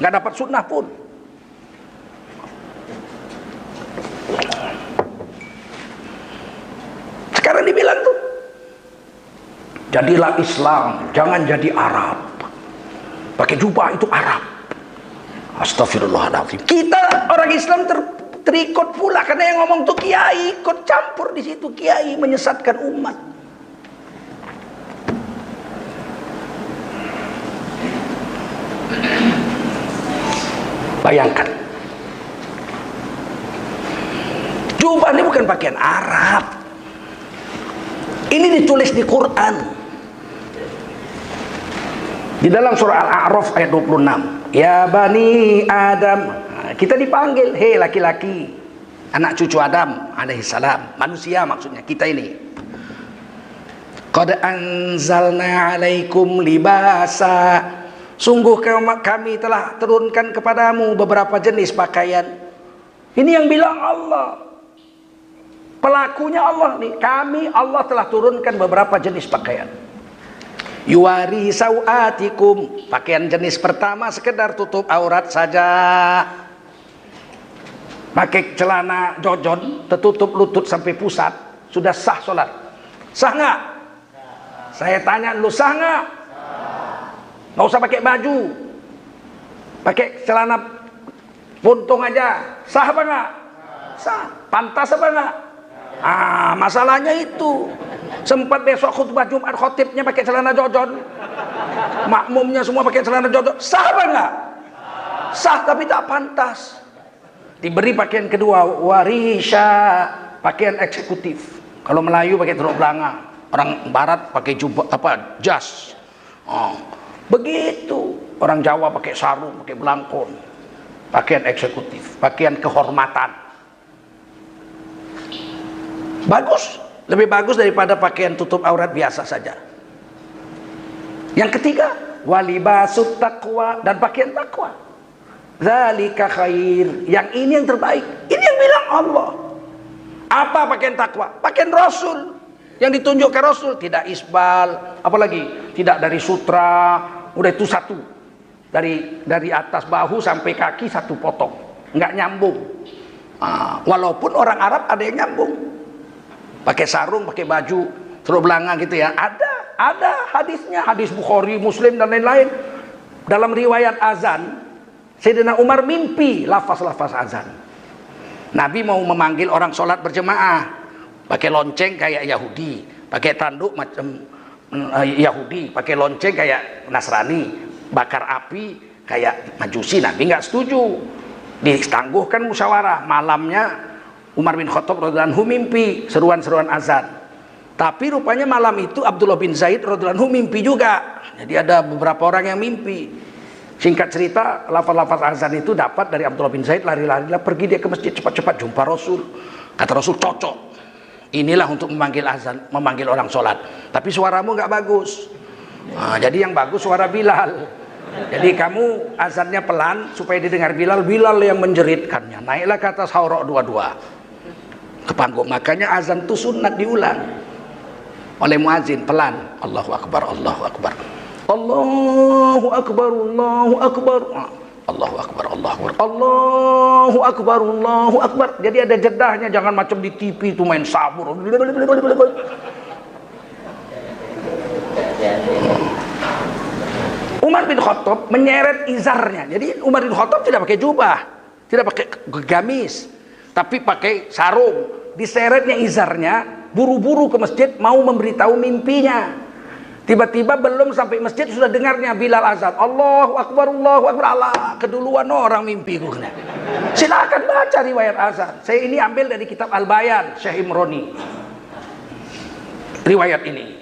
nggak dapat sunnah pun. Sekarang dibilang tuh, jadilah Islam, jangan jadi Arab. Pakai jubah itu Arab. Astagfirullahaladzim. Kita orang Islam terikut pula karena yang ngomong tuh kiai, ikut campur di situ. Kiai menyesatkan umat. Bayangkan, jubah ini bukan pakaian Arab. Ini ditulis di Quran. Di dalam surah Al-A'raf ayat 26. Ya Bani Adam. Kita dipanggil, hei laki-laki, anak cucu Adam alaihissalam, manusia maksudnya, kita ini. Qad anzalna alaikum libasa. Sungguh kami telah turunkan kepadamu beberapa jenis pakaian. Ini yang bilang Allah. Pelakunya Allah nih. Allah telah turunkan beberapa jenis pakaian. Yuwari sawatikum. Pakaian jenis pertama sekedar tutup aurat saja. Pakai celana jojon, tertutup lutut sampai pusat, sudah sah sholat. Sah nggak? Saya tanya lu, sah nggak? Nggak usah pakai baju, pakai celana buntung aja, sah apa nggak? Sah. Pantas apa nggak? Masalahnya itu. Sempat besok khutbah Jumat, khotibnya pakai celana jojon, makmumnya semua pakai celana jojon, sah apa nggak? Sah, tapi tak pantas. Diberi pakaian kedua, warisha, pakaian eksekutif. Kalau Melayu pakai teluk belanga, orang Barat pakai jubah jas. Begitu. Orang Jawa pakai sarung, pakai belangkon. Pakaian eksekutif, pakaian kehormatan. Bagus, lebih bagus daripada pakaian tutup aurat biasa saja. Yang ketiga, walibasut taqwa, dan pakaian takwa. Zalika khair, yang ini yang terbaik. Ini yang bilang Allah. Apa pakaian takwa? Pakaian Rasul yang ditunjukkan Rasul, tidak isbal, apalagi tidak dari sutra, udah itu satu. Dari atas bahu sampai kaki satu potong, nggak nyambung. Walaupun orang Arab ada yang nyambung, pakai sarung, pakai baju terus belanga gitu ya. Ada hadisnya, hadis Bukhari, Muslim dan lain-lain. Dalam riwayat azan, Sayyidina Umar mimpi lafaz-lafaz azan. Nabi mau memanggil orang sholat berjemaah, pakai lonceng kayak Yahudi, pakai tanduk macam Yahudi, pakai lonceng kayak Nasrani, bakar api kayak Majusi. Nabi nggak setuju, ditangguhkan musyawarah. Malamnya Umar bin Khattab radhiyallahu anhu mimpi seruan-seruan azan. Tapi rupanya malam itu Abdullah bin Zaid radhiyallahu anhu mimpi juga. Jadi ada beberapa orang yang mimpi. Singkat cerita, lafaz-lafaz azan itu dapat dari Abdullah bin Zaid. Lari-lari pergi dia ke masjid, cepat-cepat jumpa Rasul. Kata Rasul, cocok, inilah untuk memanggil azan, memanggil orang sholat. Tapi suaramu nggak bagus. Jadi yang bagus suara Bilal. Jadi kamu azannya pelan supaya didengar Bilal yang menjeritkannya. Naiklah ke atas haurok dua-dua ke panggung. Makanya azan itu sunat diulang oleh muazin pelan. Allahu Akbar, Allahu Akbar, Allahu Akbar, Allahu Akbar, Allahu Akbar, Allahu Akbar, Allahu Akbar, Allahu Akbar. Jadi ada jedahnya, jangan macam di TV itu main sabur. Umar bin Khattab menyeret izarnya. Jadi Umar bin Khattab tidak pakai jubah, tidak pakai gamis, tapi pakai sarung. Diseretnya izarnya, buru-buru ke masjid mau memberitahu mimpinya. Tiba-tiba belum sampai masjid sudah dengarnya Bilal azan. Allahu Akbar, Allahu Akbar. Allah, keduluan orang mimpi gue. Silakan baca riwayat azan. Saya ini ambil dari kitab Al-Bayan Syekh Imroni. Riwayat ini.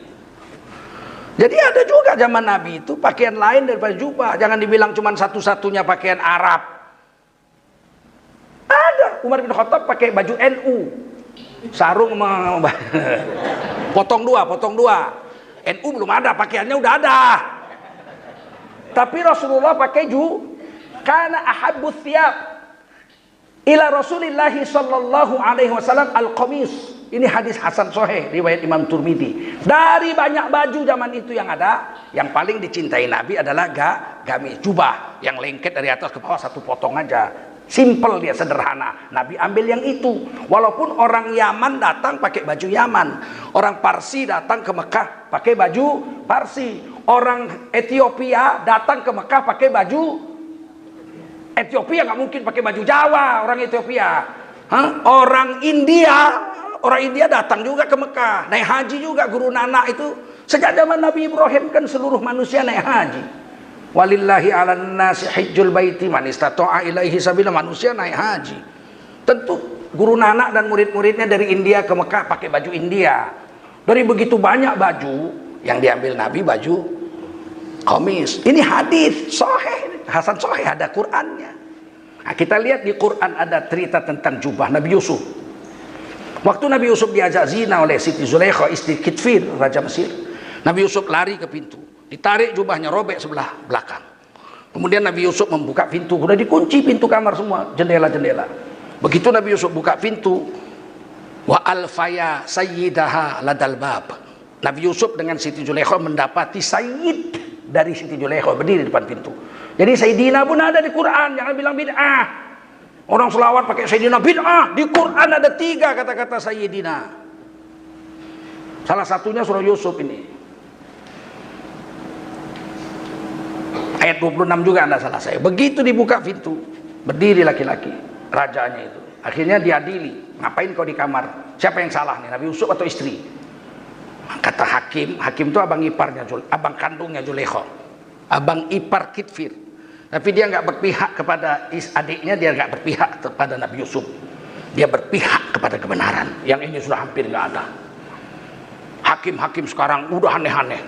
Jadi ada juga zaman Nabi itu pakaian lain daripada jubah. Jangan dibilang cuma satu-satunya pakaian Arab. Ada. Umar bin Khattab pakai baju NU. Sarung potong dua. NU belum ada, pakaiannya udah ada. Tapi Rasulullah pakai karena ahabbus thiyab ila Rasulillah sallallahu alaihi wasallam al-qamis. Ini hadis hasan sahih riwayat Imam Turmidi. Dari banyak baju zaman itu yang ada, yang paling dicintai Nabi adalah gamis, jubah yang lengket dari atas ke bawah satu potong aja. Simple dia, sederhana. Nabi ambil yang itu. Walaupun orang Yaman datang pakai baju Yaman, orang Parsi datang ke Mekah pakai baju Parsi, orang Ethiopia datang ke Mekah pakai baju Ethiopia, nggak mungkin pakai baju Jawa orang Ethiopia. Orang India datang juga ke Mekah, naik haji juga. Guru Nanak itu sejak zaman Nabi Ibrahim kan seluruh manusia naik haji. Walillahi 'alan nasi hajjul baiti man istata'a ilaihi sabila. Manusia naik haji. Tentu Guru Nanak dan murid-muridnya dari India ke Mekah pakai baju India. Dari begitu banyak baju yang diambil Nabi baju qamis. Ini hadis sahih, hasan sahih, ada Qur'annya. Nah, kita lihat di Quran ada cerita tentang jubah Nabi Yusuf. Waktu Nabi Yusuf diajak zina oleh Siti Zulaikha istri Kitfir Raja Mesir, Nabi Yusuf lari ke pintu, ditarik jubahnya, robek sebelah belakang. Kemudian Nabi Yusuf membuka pintu, sudah dikunci pintu kamar semua, jendela-jendela. Begitu Nabi Yusuf buka pintu, wa alfaya sayyidaha ladal bab. Nabi Yusuf dengan Siti Zulaikha mendapati sayyid dari Siti Zulaikha berdiri di depan pintu. Jadi Sayyidina pun ada di Quran, jangan bilang bid'ah. Orang selawat pakai Sayyidina, bid'ah. Di Quran ada 3 kata-kata Sayyidina. Salah satunya surah Yusuf ini. Ayat 26 juga anda salah saya. Begitu dibuka pintu, berdiri laki-laki, rajanya itu. Akhirnya diadili. Ngapain kau di kamar? Siapa yang salah nih, Nabi Yusuf atau istri? Kata hakim itu abang iparnya, abang kandungnya Zulaikha, abang ipar Kitfir. Tapi dia nggak berpihak kepada adiknya, dia nggak berpihak kepada Nabi Yusuf. Dia berpihak kepada kebenaran. Yang ini sudah hampir nggak ada. Hakim-hakim sekarang udah aneh-aneh.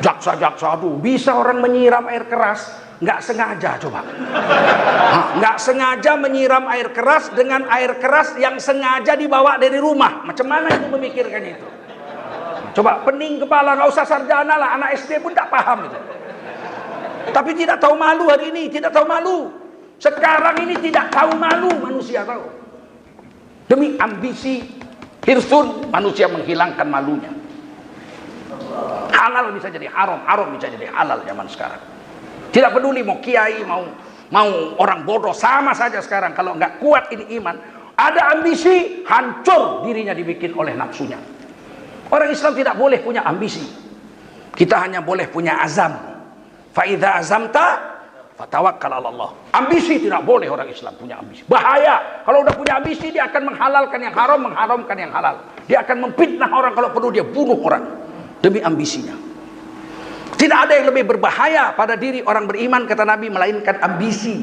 Jaksa-jaksa, aduh, bisa orang menyiram air keras nggak sengaja, coba. Nggak sengaja menyiram air keras dengan air keras yang sengaja dibawa dari rumah. Macam mana itu memikirkan itu? Coba pening kepala, nggak usah sarjana lah, anak SD pun tak paham itu. Tapi tidak tahu malu hari ini, tidak tahu malu. Sekarang ini tidak tahu malu manusia, tahu. Demi ambisi, hirsun, manusia menghilangkan malunya. Halal bisa jadi haram, haram bisa jadi halal zaman sekarang. Tidak peduli mau kiai, mau orang bodoh, sama saja sekarang. Kalau nggak kuat ini iman, ada ambisi, hancur dirinya dibikin oleh nafsunya. Orang Islam tidak boleh punya ambisi. Kita hanya boleh punya azam. Fa idza azamta fatawakkal 'ala Allah. Ambisi tidak boleh orang Islam punya ambisi. Bahaya. Kalau udah punya ambisi, dia akan menghalalkan yang haram, mengharamkan yang halal. Dia akan memfitnah orang, kalau perlu dia bunuh orang demi ambisinya. Tidak ada yang lebih berbahaya pada diri orang beriman, kata Nabi, melainkan ambisi.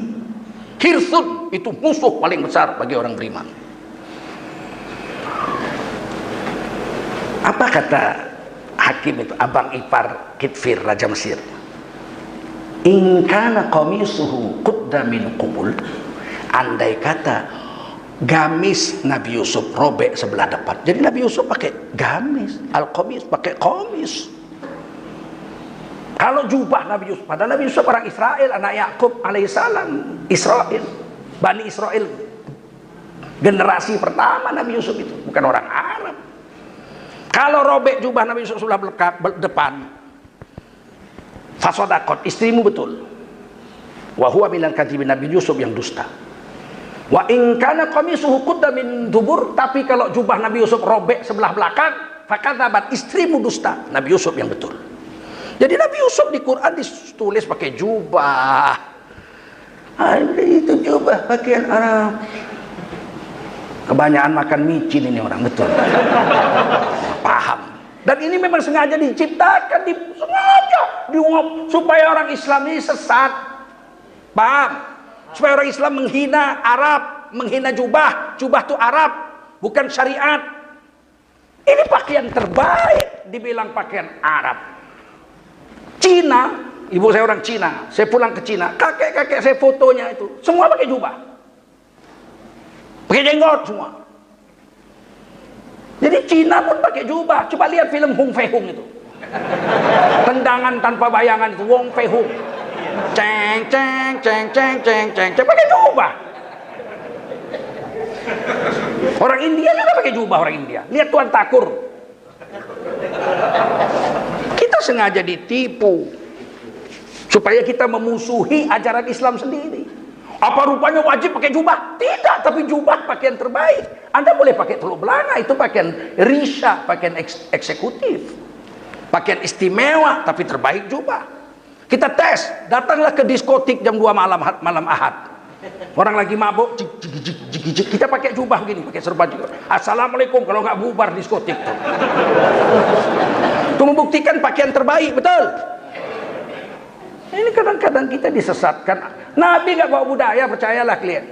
Hirsun itu musuh paling besar bagi orang beriman. Apa kata hakim itu, abang ipar Kitfir Raja Mesir? In kana qamisuhu qudda min qubul. Andai kata gamis Nabi Yusuf robek sebelah depan. Jadi Nabi Yusuf pakai gamis, al-qamis pakai qamis. Kalau jubah Nabi Yusuf, padahal Nabi Yusuf orang Israel, anak Yakub alaihissalam, Israel, Bani Israel, generasi pertama Nabi Yusuf itu, bukan orang Arab. Kalau robek jubah Nabi Yusuf sebelah depan, fasodakot, istrimu betul. Wa huwa minal kadhibin, Nabi Yusuf yang dusta. Wa in kana qamisuhu qudda min dubur, tapi kalau jubah Nabi Yusuf robek sebelah belakang, fakadzabat, istrimu dusta, Nabi Yusuf yang betul. Jadi Nabi Yusuf di Quran ditulis pakai jubah. Itu jubah pakaian Arab. Kebanyakan makan micin ini orang, betul. Paham. Dan ini memang sengaja diciptakan, sengaja diungop supaya orang Islam ini sesat. Paham? Supaya orang Islam menghina Arab, menghina jubah. Jubah itu Arab, bukan syariat. Ini pakaian terbaik dibilang pakaian Arab. Cina, ibu saya orang Cina, saya pulang ke Cina, kakek-kakek saya fotonya itu semua pakai jubah, pakai jenggot semua. Jadi Cina pun pakai jubah. Coba lihat film Hung Fei Hung itu, tendangan tanpa bayangan itu, Wong Fei Hung, ceng ceng ceng ceng ceng ceng, pakai jubah. Orang India juga pakai jubah, orang India. Lihat Tuan Thakur. Kita sengaja ditipu supaya kita memusuhi ajaran Islam sendiri. Apa rupanya wajib pakai jubah? Tidak, tapi jubah pakaian terbaik. Anda boleh pakai teluk belanga, itu pakaian risha, pakaian eksekutif, pakaian istimewa, tapi terbaik jubah. Kita tes, datanglah ke diskotik jam 2 malam Ahad. Orang lagi mabuk, kita pakai jubah begini, pakai serban juga. Assalamualaikum, kalau nggak bubar diskotik tuh. Itu membuktikan pakaian terbaik, betul. Ini kadang-kadang kita disesatkan. Nabi nggak bawa budaya, percayalah kalian.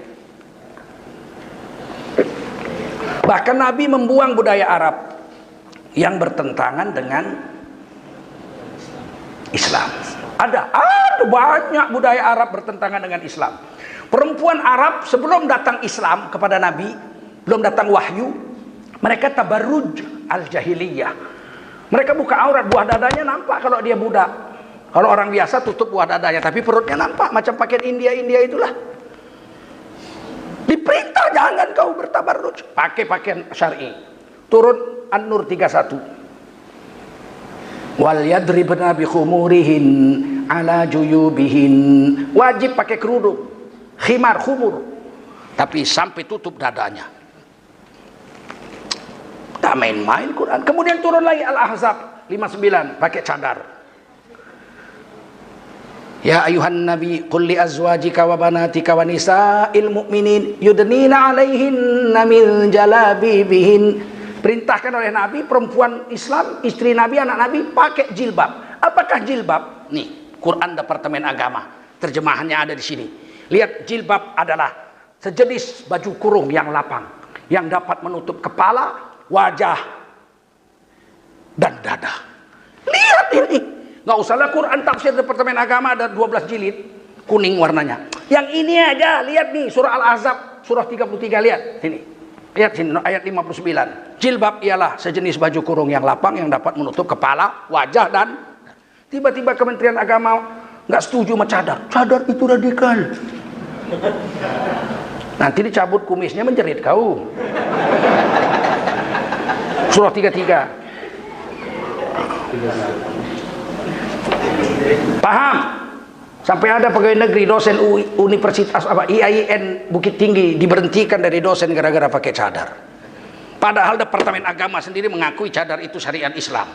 Bahkan Nabi membuang budaya Arab yang bertentangan dengan Islam. Ada banyak budaya Arab bertentangan dengan Islam. Perempuan Arab sebelum datang Islam kepada Nabi, belum datang wahyu, mereka tabarruj al-jahiliyah. Mereka buka aurat, buah dadanya nampak kalau dia budak. Kalau orang biasa tutup buah dadanya, tapi perutnya nampak, macam pakaian India itulah. Diperintah jangan kau bertabarruj, pakai pakaian syar'i. Turun An-Nur 31. Wal yadribna bi khumurihin ala juyubihin. Wajib pakai kerudung, khimar, khumur, tapi sampai tutup dadanya. Tak main-main Quran. Kemudian turun lagi Al-Ahzab 59, pakai cadar. Ya ayuhan nabi qul li azwajika wa banatika wa nisa'il mu'minin yudnina 'alaihinna min jalabibihin. Perintahkan oleh Nabi, perempuan Islam, istri Nabi, anak Nabi pakai jilbab. Apakah jilbab? Nih, Quran Departemen Agama, terjemahannya ada di sini. Lihat, jilbab adalah sejenis baju kurung yang lapang, yang dapat menutup kepala, wajah, dan dada. Lihat ini. Nggak usahlah Quran tafsir Departemen Agama ada 12 jilid, kuning warnanya. Yang ini aja, lihat nih, surah Al-Ahzab, surah 33, lihat sini. Lihat sini, ayat 59. Jilbab ialah sejenis baju kurung yang lapang, yang dapat menutup kepala, wajah, dan tiba-tiba Kementerian Agama nggak setuju sama cadar. Cadar itu radikal. Nanti dicabut kumisnya, menjerit kau. Surah 33. Paham? Sampai ada pegawai negeri, dosen Universitas IAIN Bukit Tinggi diberhentikan dari dosen gara-gara pakai cadar. Padahal Departemen Agama sendiri mengakui cadar itu syariat Islam.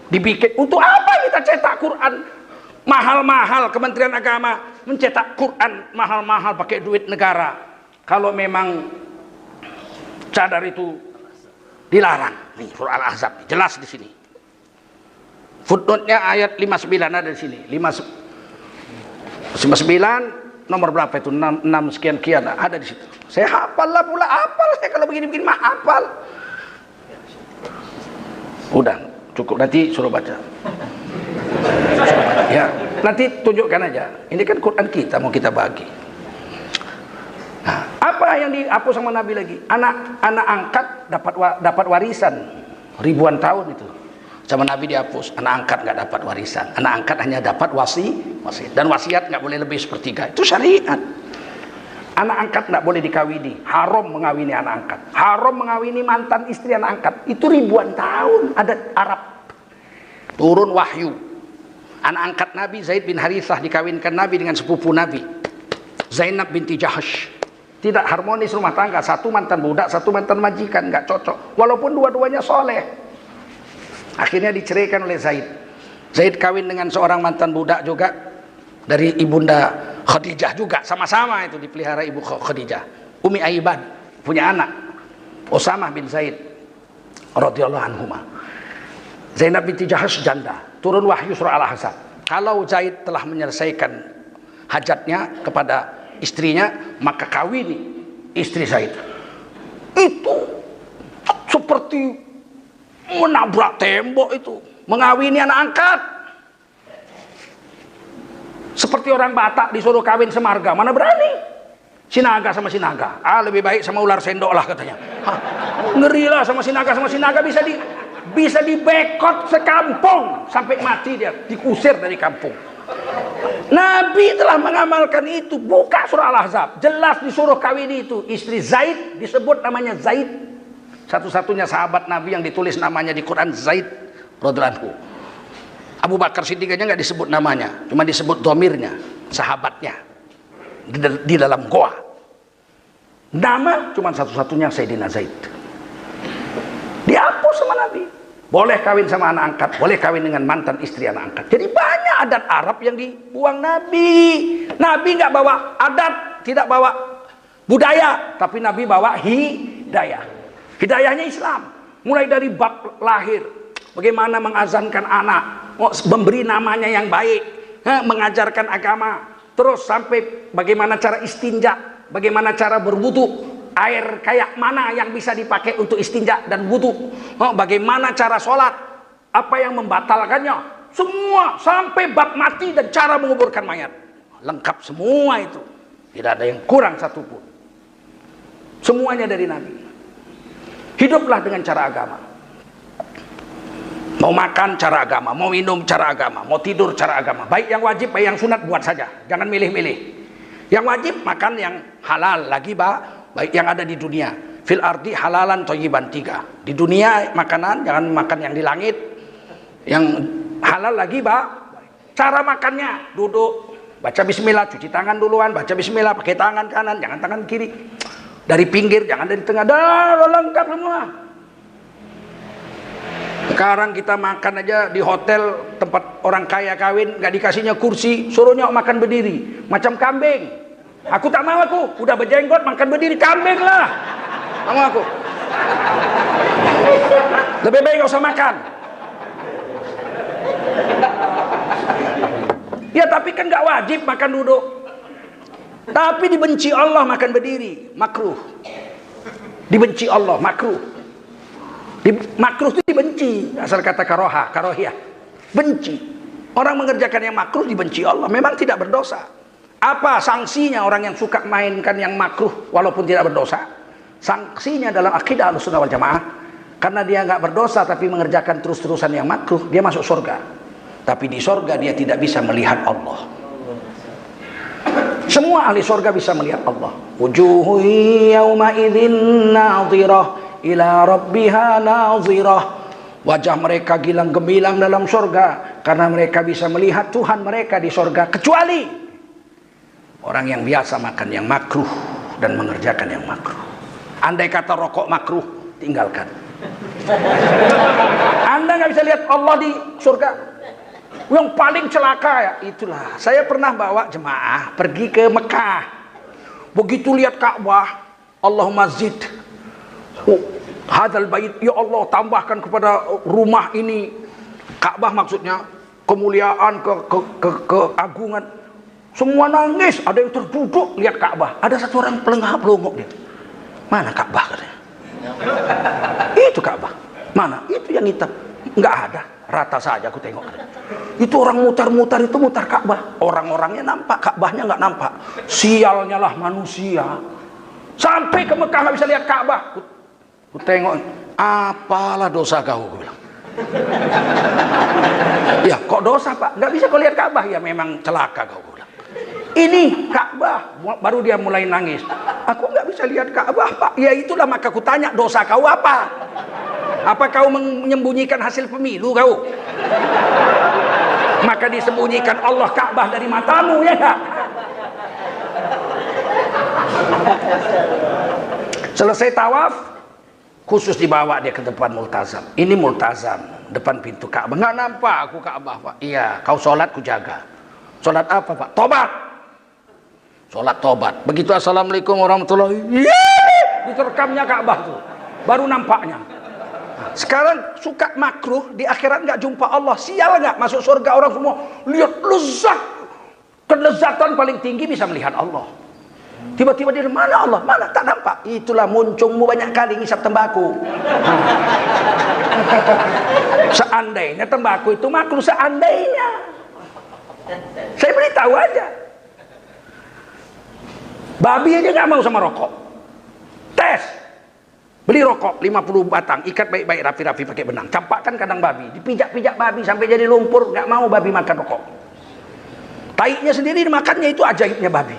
Dibikin untuk apa kita cetak Quran mahal-mahal? Kementerian Agama mencetak Quran mahal-mahal pakai duit negara. Kalau memang cadar itu dilarang. Nih surah Al-Ahzab jelas di sini. Footnote-nya ayat 59 ada di sini. 59 nomor berapa itu? 6 sekian ada di situ. Saya hafal lah pula, hafal saya kalau begini-begini mah hafal. Udah, cukup nanti suruh baca. Ya, nanti tunjukkan aja. Ini kan Quran kita mau kita bagi. Nah, apa yang dihapus sama Nabi lagi? Anak angkat dapat warisan ribuan tahun itu. Sama Nabi dihapus, anak angkat nggak dapat warisan, anak angkat hanya dapat wasiat, dan wasiat nggak boleh lebih sepertiga, itu syariat. Anak angkat nggak boleh dikawini, haram mengawini anak angkat, haram mengawini mantan istri anak angkat, itu ribuan tahun adat Arab. Turun wahyu, anak angkat Nabi Zaid bin Harithah dikawinkan Nabi dengan sepupu Nabi Zainab binti Jahash. Tidak harmonis rumah tangga, satu mantan budak, satu mantan majikan, nggak cocok, walaupun dua-duanya soleh. Akhirnya diceraikan oleh Zaid. Zaid kawin dengan seorang mantan budak juga dari ibunda Khadijah juga, sama-sama itu dipelihara ibu Khadijah. Umi Aiban punya anak Usamah bin Zaid radhiyallahu anhuma. Zainab binti Jahash janda. Turun wahyu surah Al-Ahzab. Kalau Zaid telah menyelesaikan hajatnya kepada istrinya, maka kawini istri Zaid. Itu seperti menabrak tembok itu, mengawini anak angkat. Seperti orang Batak disuruh kawin semarga, mana berani? Sinaga sama sinaga, lebih baik sama ular sendok lah katanya. Ngeri lah sama sinaga bisa dibekot sekampung sampai mati, dia dikusir dari kampung. Nabi telah mengamalkan itu. Buka surah Al-Ahzab, jelas disuruh kawin itu. Istri Zaid disebut namanya Zaid. Satu-satunya sahabat Nabi yang ditulis namanya di Quran Zaid radhiyallahu anhu. Abu Bakar Siddiq aja nggak disebut namanya, cuma disebut domirnya, sahabatnya di dalam goa. Nama cuma satu-satunya Sayyidina Zaid. Dihapus sama Nabi. Boleh kawin sama anak angkat, boleh kawin dengan mantan istri anak angkat. Jadi banyak adat Arab yang dibuang Nabi. Nabi nggak bawa adat, tidak bawa budaya, tapi Nabi bawa hidayah. Hidayahnya Islam, mulai dari bab lahir, bagaimana mengazankan anak, memberi namanya yang baik, mengajarkan agama, terus sampai bagaimana cara istinja, bagaimana cara berwudu, air kayak mana yang bisa dipakai untuk istinja dan wudu, bagaimana cara sholat, apa yang membatalkannya, semua sampai bab mati dan cara menguburkan mayat, lengkap semua itu, tidak ada yang kurang satupun, semuanya dari Nabi. Hiduplah dengan cara agama. Mau makan cara agama, mau minum cara agama, mau tidur cara agama. Baik yang wajib, baik yang sunat, buat saja. Jangan milih-milih. Yang wajib makan yang halal, lagi baik yang ada di dunia. Fil ardi halalan thayyiban, 3. Di dunia makanan, jangan makan yang di langit. Yang halal lagi cara makannya, duduk, baca bismillah, cuci tangan duluan, baca bismillah, pakai tangan kanan, jangan tangan kiri. Dari pinggir, jangan dari tengah, dah lengkap semua. Sekarang kita makan aja di hotel tempat orang kaya kawin, nggak dikasihnya kursi, suruhnya makan berdiri, macam kambing. Aku tak mau, aku udah berjenggot makan berdiri, kambing lah. Tak mau aku. Lebih baik nggak usah makan. Ya tapi kan nggak wajib makan duduk. Tapi dibenci Allah makan berdiri, makruh. Dibenci Allah, makruh. Makruh itu dibenci, asal kata karohiyah. Benci. Orang mengerjakan yang makruh dibenci Allah, memang tidak berdosa. Apa sanksinya orang yang suka mainkan yang makruh walaupun tidak berdosa? Sanksinya dalam akidah Ahlussunnah wal Jamaah, karena dia nggak berdosa tapi mengerjakan terus-terusan yang makruh, dia masuk surga. Tapi di surga dia tidak bisa melihat Allah. Semua ahli surga bisa melihat Allah. Wujuhu yawma idzin nadhirah ila rabbiha nadhirah. Wajah mereka gilang gemilang dalam surga karena mereka bisa melihat Tuhan mereka di sorga, kecuali orang yang biasa makan yang makruh dan mengerjakan yang makruh. Andai kata rokok makruh, tinggalkan. Anda nggak bisa lihat Allah di surga. Yang paling celaka ya itulah. Saya pernah bawa jemaah pergi ke Mekah. Begitu lihat Ka'bah, Allahumma zid hadzal bait, ya Allah tambahkan kepada rumah ini, Ka'bah maksudnya, kemuliaan, keagungan. Semua nangis, ada yang terduduk lihat Ka'bah. Ada satu orang pelengah-pelongok dia. Mana Ka'bah katanya? Itu Ka'bah. Mana? Itu yang hitam. Enggak ada, rata saja aku tengok. Itu orang mutar-mutar, itu mutar Ka'bah. Orang-orangnya nampak, Ka'bahnya enggak nampak. Sialnya lah manusia. Sampai ke Mekah nggak bisa lihat Ka'bah. Aku tengok, apalah dosa kau, aku bilang. Ya kok dosa Pak? Nggak bisa kau lihat Ka'bah? Ya memang celaka kau, aku bilang. Ini Ka'bah. Baru dia mulai nangis. Aku nggak bisa lihat Ka'bah Pak. Ya itulah, maka aku tanya, dosa kau apa? Apa kau menyembunyikan hasil pemilu kau? Maka disembunyikan Allah Ka'bah dari matamu, ya nggak? Selesai tawaf, khusus dibawa dia ke depan multazam. Ini multazam, depan pintu Ka'bah. Nggak nampak aku Ka'bah Pak. Iya, kau sholat ku jaga. Sholat apa Pak? Tobat. Sholat tobat. Begitu assalamualaikum warahmatullahi wabarakatuh, diterkamnya Ka'bah tuh, baru nampaknya. Sekarang suka makruh, di akhirat nggak jumpa Allah. Sial nggak? Masuk surga orang semua lihat lezat, kelezatan paling tinggi bisa melihat Allah. Tiba-tiba dia, mana Allah? Mana? Tak nampak. Itulah muncungmu banyak kali ngisap tembakau. Seandainya tembakau itu makruh, seandainya. Saya beritahu aja. Babi aja nggak mau sama rokok. Tes. Beli rokok 50 batang, ikat baik-baik rapi-rapi pakai benang. Campakkan kandang babi, dipijak-pijak babi sampai jadi lumpur, nggak mau babi makan rokok. Taiknya sendiri dimakannya, itu ajaibnya babi.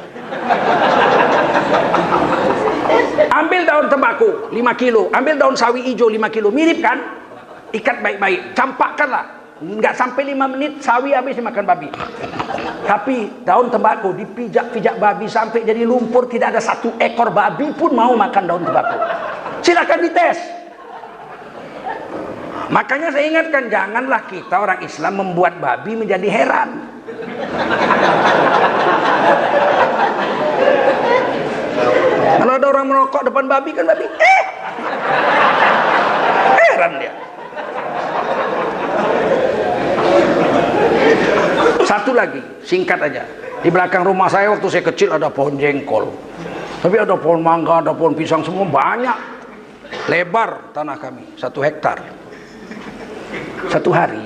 Ambil daun tembakau 5 kilo, ambil daun sawi hijau 5 kilo, mirip kan? Ikat baik-baik, campakkanlah. Nggak sampai 5 menit sawi habis dimakan babi. Tapi daun tembakau dipijak-pijak babi sampai jadi lumpur, tidak ada satu ekor babi pun mau makan daun tembakau. Silakan dites. Makanya saya ingatkan, janganlah kita orang Islam membuat babi menjadi heran. Kalau ada orang merokok depan babi, kan babi heran dia. Satu lagi, singkat aja. Di belakang rumah saya waktu saya kecil ada pohon jengkol. Tapi ada pohon mangga, ada pohon pisang, semua banyak. Lebar tanah kami, 1 hektar. Satu hari,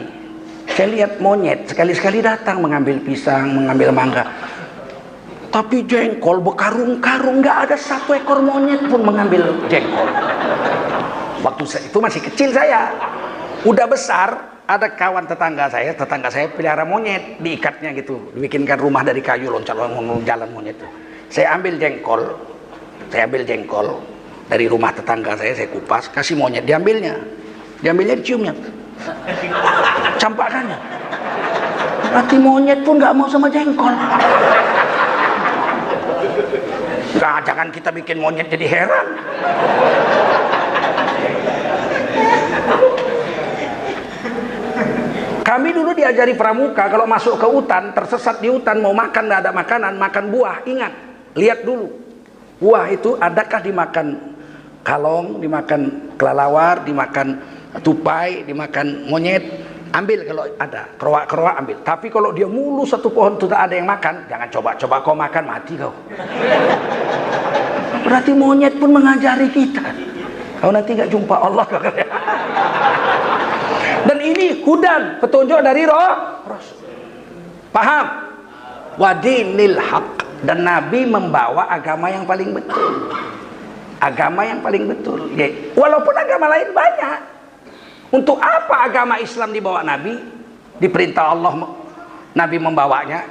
saya lihat monyet sekali-sekali datang mengambil pisang, mengambil mangga. Tapi jengkol berkarung-karung, nggak ada 1 ekor monyet pun mengambil jengkol. Waktu itu masih kecil saya. Udah besar, ada kawan tetangga saya pelihara monyet, diikatnya gitu, dibikinkan rumah dari kayu, loncat jalan monyet itu. Saya ambil jengkol dari rumah tetangga saya kupas, kasih monyet, diambilnya diciumnya, campakkannya. Berarti monyet pun nggak mau sama jengkol. Nah, jangan kita bikin monyet jadi heran. Kami dulu diajari pramuka, kalau masuk ke hutan, tersesat di hutan, mau makan, nggak ada makanan, makan buah. Ingat, lihat dulu, buah itu adakah dimakan kalong, dimakan kelelawar, dimakan tupai, dimakan monyet. Ambil kalau ada, keroak-keroak ambil. Tapi kalau dia mulu satu pohon itu tak ada yang makan, jangan coba-coba kau makan, mati kau. Berarti monyet pun mengajari kita. Kau nanti nggak jumpa Allah. Dan ini hudan, petunjuk dari Rasul. Paham? Wadinil haq. Dan Nabi membawa agama yang paling betul. Agama yang paling betul. Walaupun agama lain banyak. Untuk apa agama Islam dibawa Nabi? Diperintah Allah, Nabi membawanya.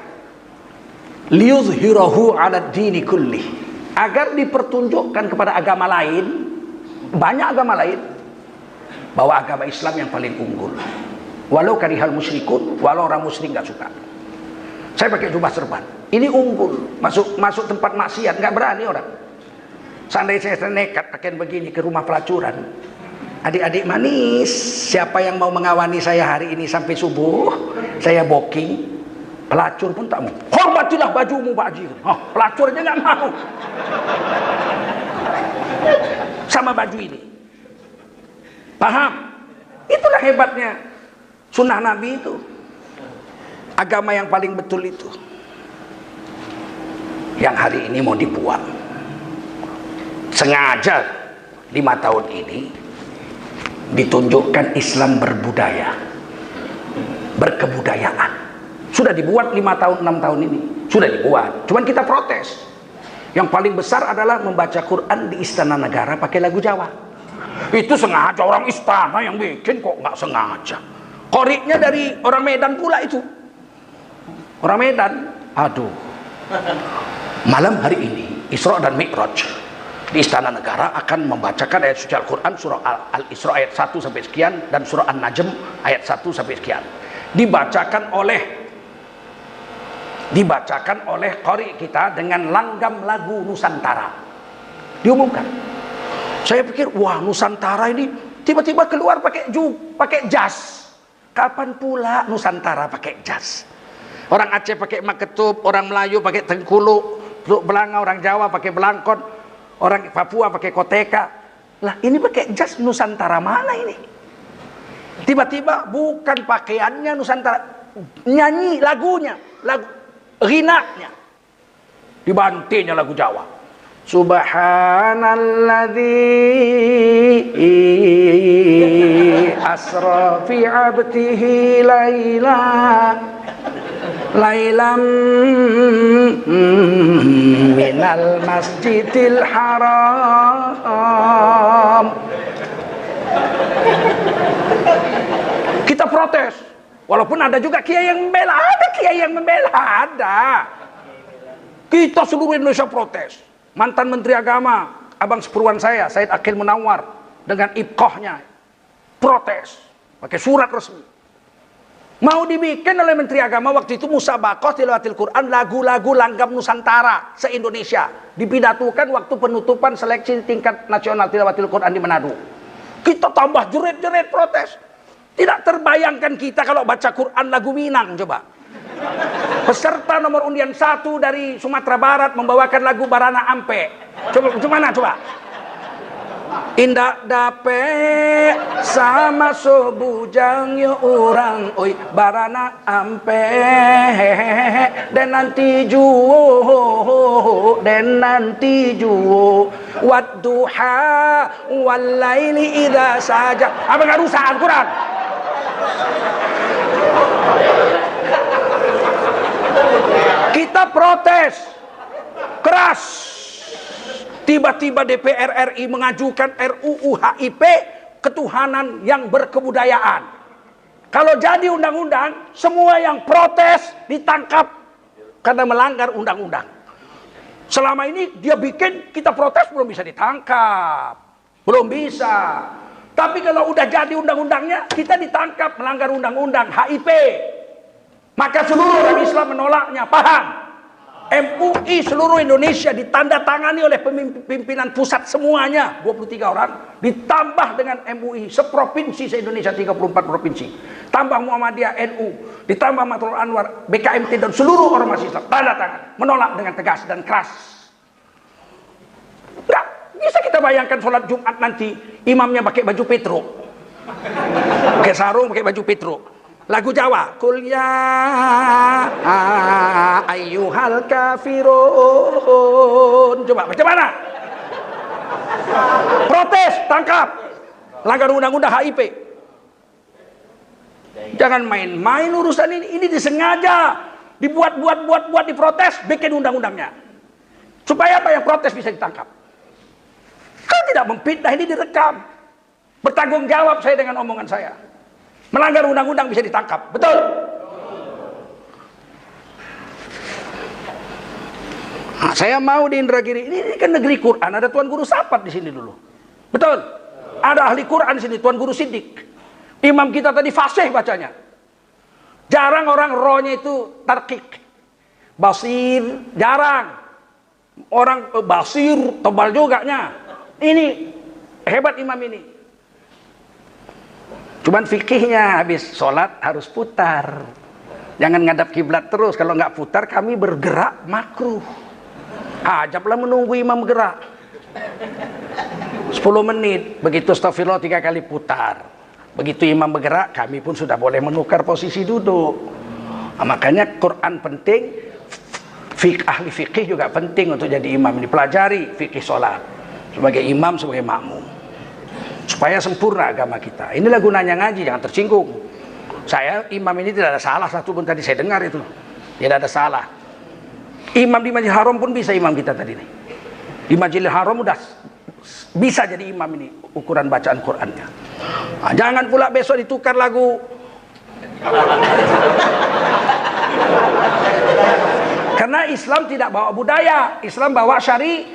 Liyuzhirahu ala dini kulli. Agar dipertunjukkan kepada agama lain. Banyak agama lain. Bahwa agama Islam yang paling unggul. Walau karihal musyrikun, walau orang musyrik nggak suka. Saya pakai jubah serban. Ini unggul, masuk tempat maksiat nggak berani orang. Seandainya saya nekat pakai begini ke rumah pelacuran, adik-adik manis, siapa yang mau mengawani saya hari ini sampai subuh? Saya booking. Pelacur pun tak mau. Hormatilah bajumu, Pak Haji. Oh, pelacur aja nggak mau. Sama baju ini. Paham? Itulah hebatnya sunnah Nabi itu. Agama yang paling betul itu. Yang hari ini mau dibuang. Sengaja 5 tahun ini ditunjukkan Islam berbudaya, berkebudayaan. Sudah dibuat 5 tahun, 6 tahun ini. Sudah dibuat. Cuman kita protes. Yang paling besar adalah membaca Quran di Istana Negara pakai lagu Jawa. Itu sengaja orang istana yang bikin, kok nggak sengaja. Koriknya dari orang Medan pula itu. Orang Medan. Aduh. Malam hari ini, Isra dan Mi'raj di Istana Negara akan membacakan ayat suci Al-Quran, surah Al-Isra ayat 1 sampai sekian, dan surah An-Najm ayat 1 sampai sekian. Dibacakan oleh qari kita dengan langgam lagu Nusantara. Diumumkan. Saya pikir, wah, Nusantara ini tiba-tiba keluar pakai jas. Kapan pula Nusantara pakai jas? Orang Aceh pakai maketub, orang Melayu pakai tengkuluk, belanga, orang Jawa pakai belangkon, orang Papua pakai koteka. Lah, ini pakai jas Nusantara mana ini? Tiba-tiba bukan pakaiannya Nusantara, nyanyi lagunya, lagu rinaknya, dibantinya lagu Jawa. Subhanalladzi asra fi 'abdihi lailam minal masjidil haram. Kita protes. Walaupun ada juga kiai yang membela, ada. Kita seluruh Indonesia protes. Mantan Menteri Agama, abang sepuruan saya, Said Aqil Munawar, dengan ibqahnya protes, pakai surat resmi. Mau dibikin oleh Menteri Agama waktu itu musabaqah tilawatil Quran, lagu-lagu langgam Nusantara se-Indonesia, dipidatukan waktu penutupan seleksi tingkat nasional tilawatil Quran di Manado. Kita tambah jerit-jerit protes. Tidak terbayangkan kita kalau baca Quran lagu Minang, coba. Peserta nomor undian 1 dari Sumatera Barat membawakan lagu Barana Ampe. Coba, gimana coba? Indak dape sama sobujang yo orang, oi Barana Ampe dan nanti juo wadduha walaili idza saja. Apa enggak rusak Al-Quran? Kita protes keras. Tiba-tiba DPR RI mengajukan RUU HIP, ketuhanan yang berkebudayaan. Kalau jadi undang-undang, semua yang protes ditangkap karena melanggar undang-undang. Selama ini dia bikin, kita protes belum bisa ditangkap, belum bisa. Tapi kalau udah jadi undang-undangnya, kita ditangkap melanggar undang-undang HIP. Maka seluruh orang Islam menolaknya, paham? MUI seluruh Indonesia ditandatangani oleh pimpinan pusat semuanya, 23 orang, ditambah dengan MUI seprovinsi se-Indonesia, 34 provinsi, tambah Muhammadiyah, NU, ditambah Matlul Anwar, BKMT, dan seluruh ormas Islam tanda tangan menolak dengan tegas dan keras. Enggak bisa kita bayangkan sholat Jumat nanti imamnya pakai baju petro, pakai sarung, pakai baju petro, lagu Jawa, Qul ya ayyuhal kafirun. Coba bagaimana? Protes, tangkap, langgar undang-undang HIP. Jangan main-main urusan ini. Ini disengaja dibuat diprotes, bikin undang-undangnya supaya apa? Yang protes bisa ditangkap. Kalau tidak memfitnah, ini direkam. Bertanggung jawab saya dengan omongan saya. Melanggar undang-undang bisa ditangkap, betul? Nah, saya mau di Indragiri ini kan negeri Quran, ada Tuan Guru Sapat di sini dulu, betul? Ada ahli Quran di sini, Tuan Guru Siddiq. Imam kita tadi fasih bacanya. Jarang orang rohnya itu tarkik. Basir, jarang. Orang basir, tebal juga nya. Ini hebat imam ini. Cuman fikihnya habis sholat harus putar. Jangan ngadap kiblat terus. Kalau nggak putar kami bergerak makruh. Ajablah menunggu imam gerak 10 menit. Begitu astagfirullah 3 kali putar. Begitu imam bergerak kami pun sudah boleh menukar posisi duduk. Nah, makanya Quran penting. Ahli fikih juga penting untuk jadi imam. Dipelajari fikih sholat sebagai imam, sebagai makmum, supaya sempurna agama kita. Inilah gunanya ngaji, jangan tersinggung. Saya imam ini tidak ada salah satu pun, tadi saya dengar itu tidak ada salah. Imam di Masjidil Haram pun bisa imam kita tadi nih. Di Masjidil Haram udah bisa jadi imam ini ukuran bacaan Qurannya. Nah, jangan pula besok ditukar lagu. Karena Islam tidak bawa budaya, Islam bawa syari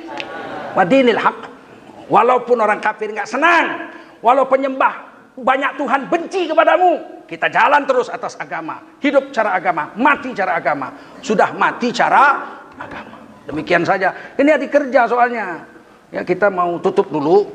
wa dinil haq. Walaupun orang kafir nggak senang, walau penyembah banyak Tuhan benci kepadamu, kita jalan terus atas agama, hidup cara agama, mati cara agama. Sudah mati cara agama. Demikian saja. Ini hari kerja soalnya. Ya, kita mau tutup dulu.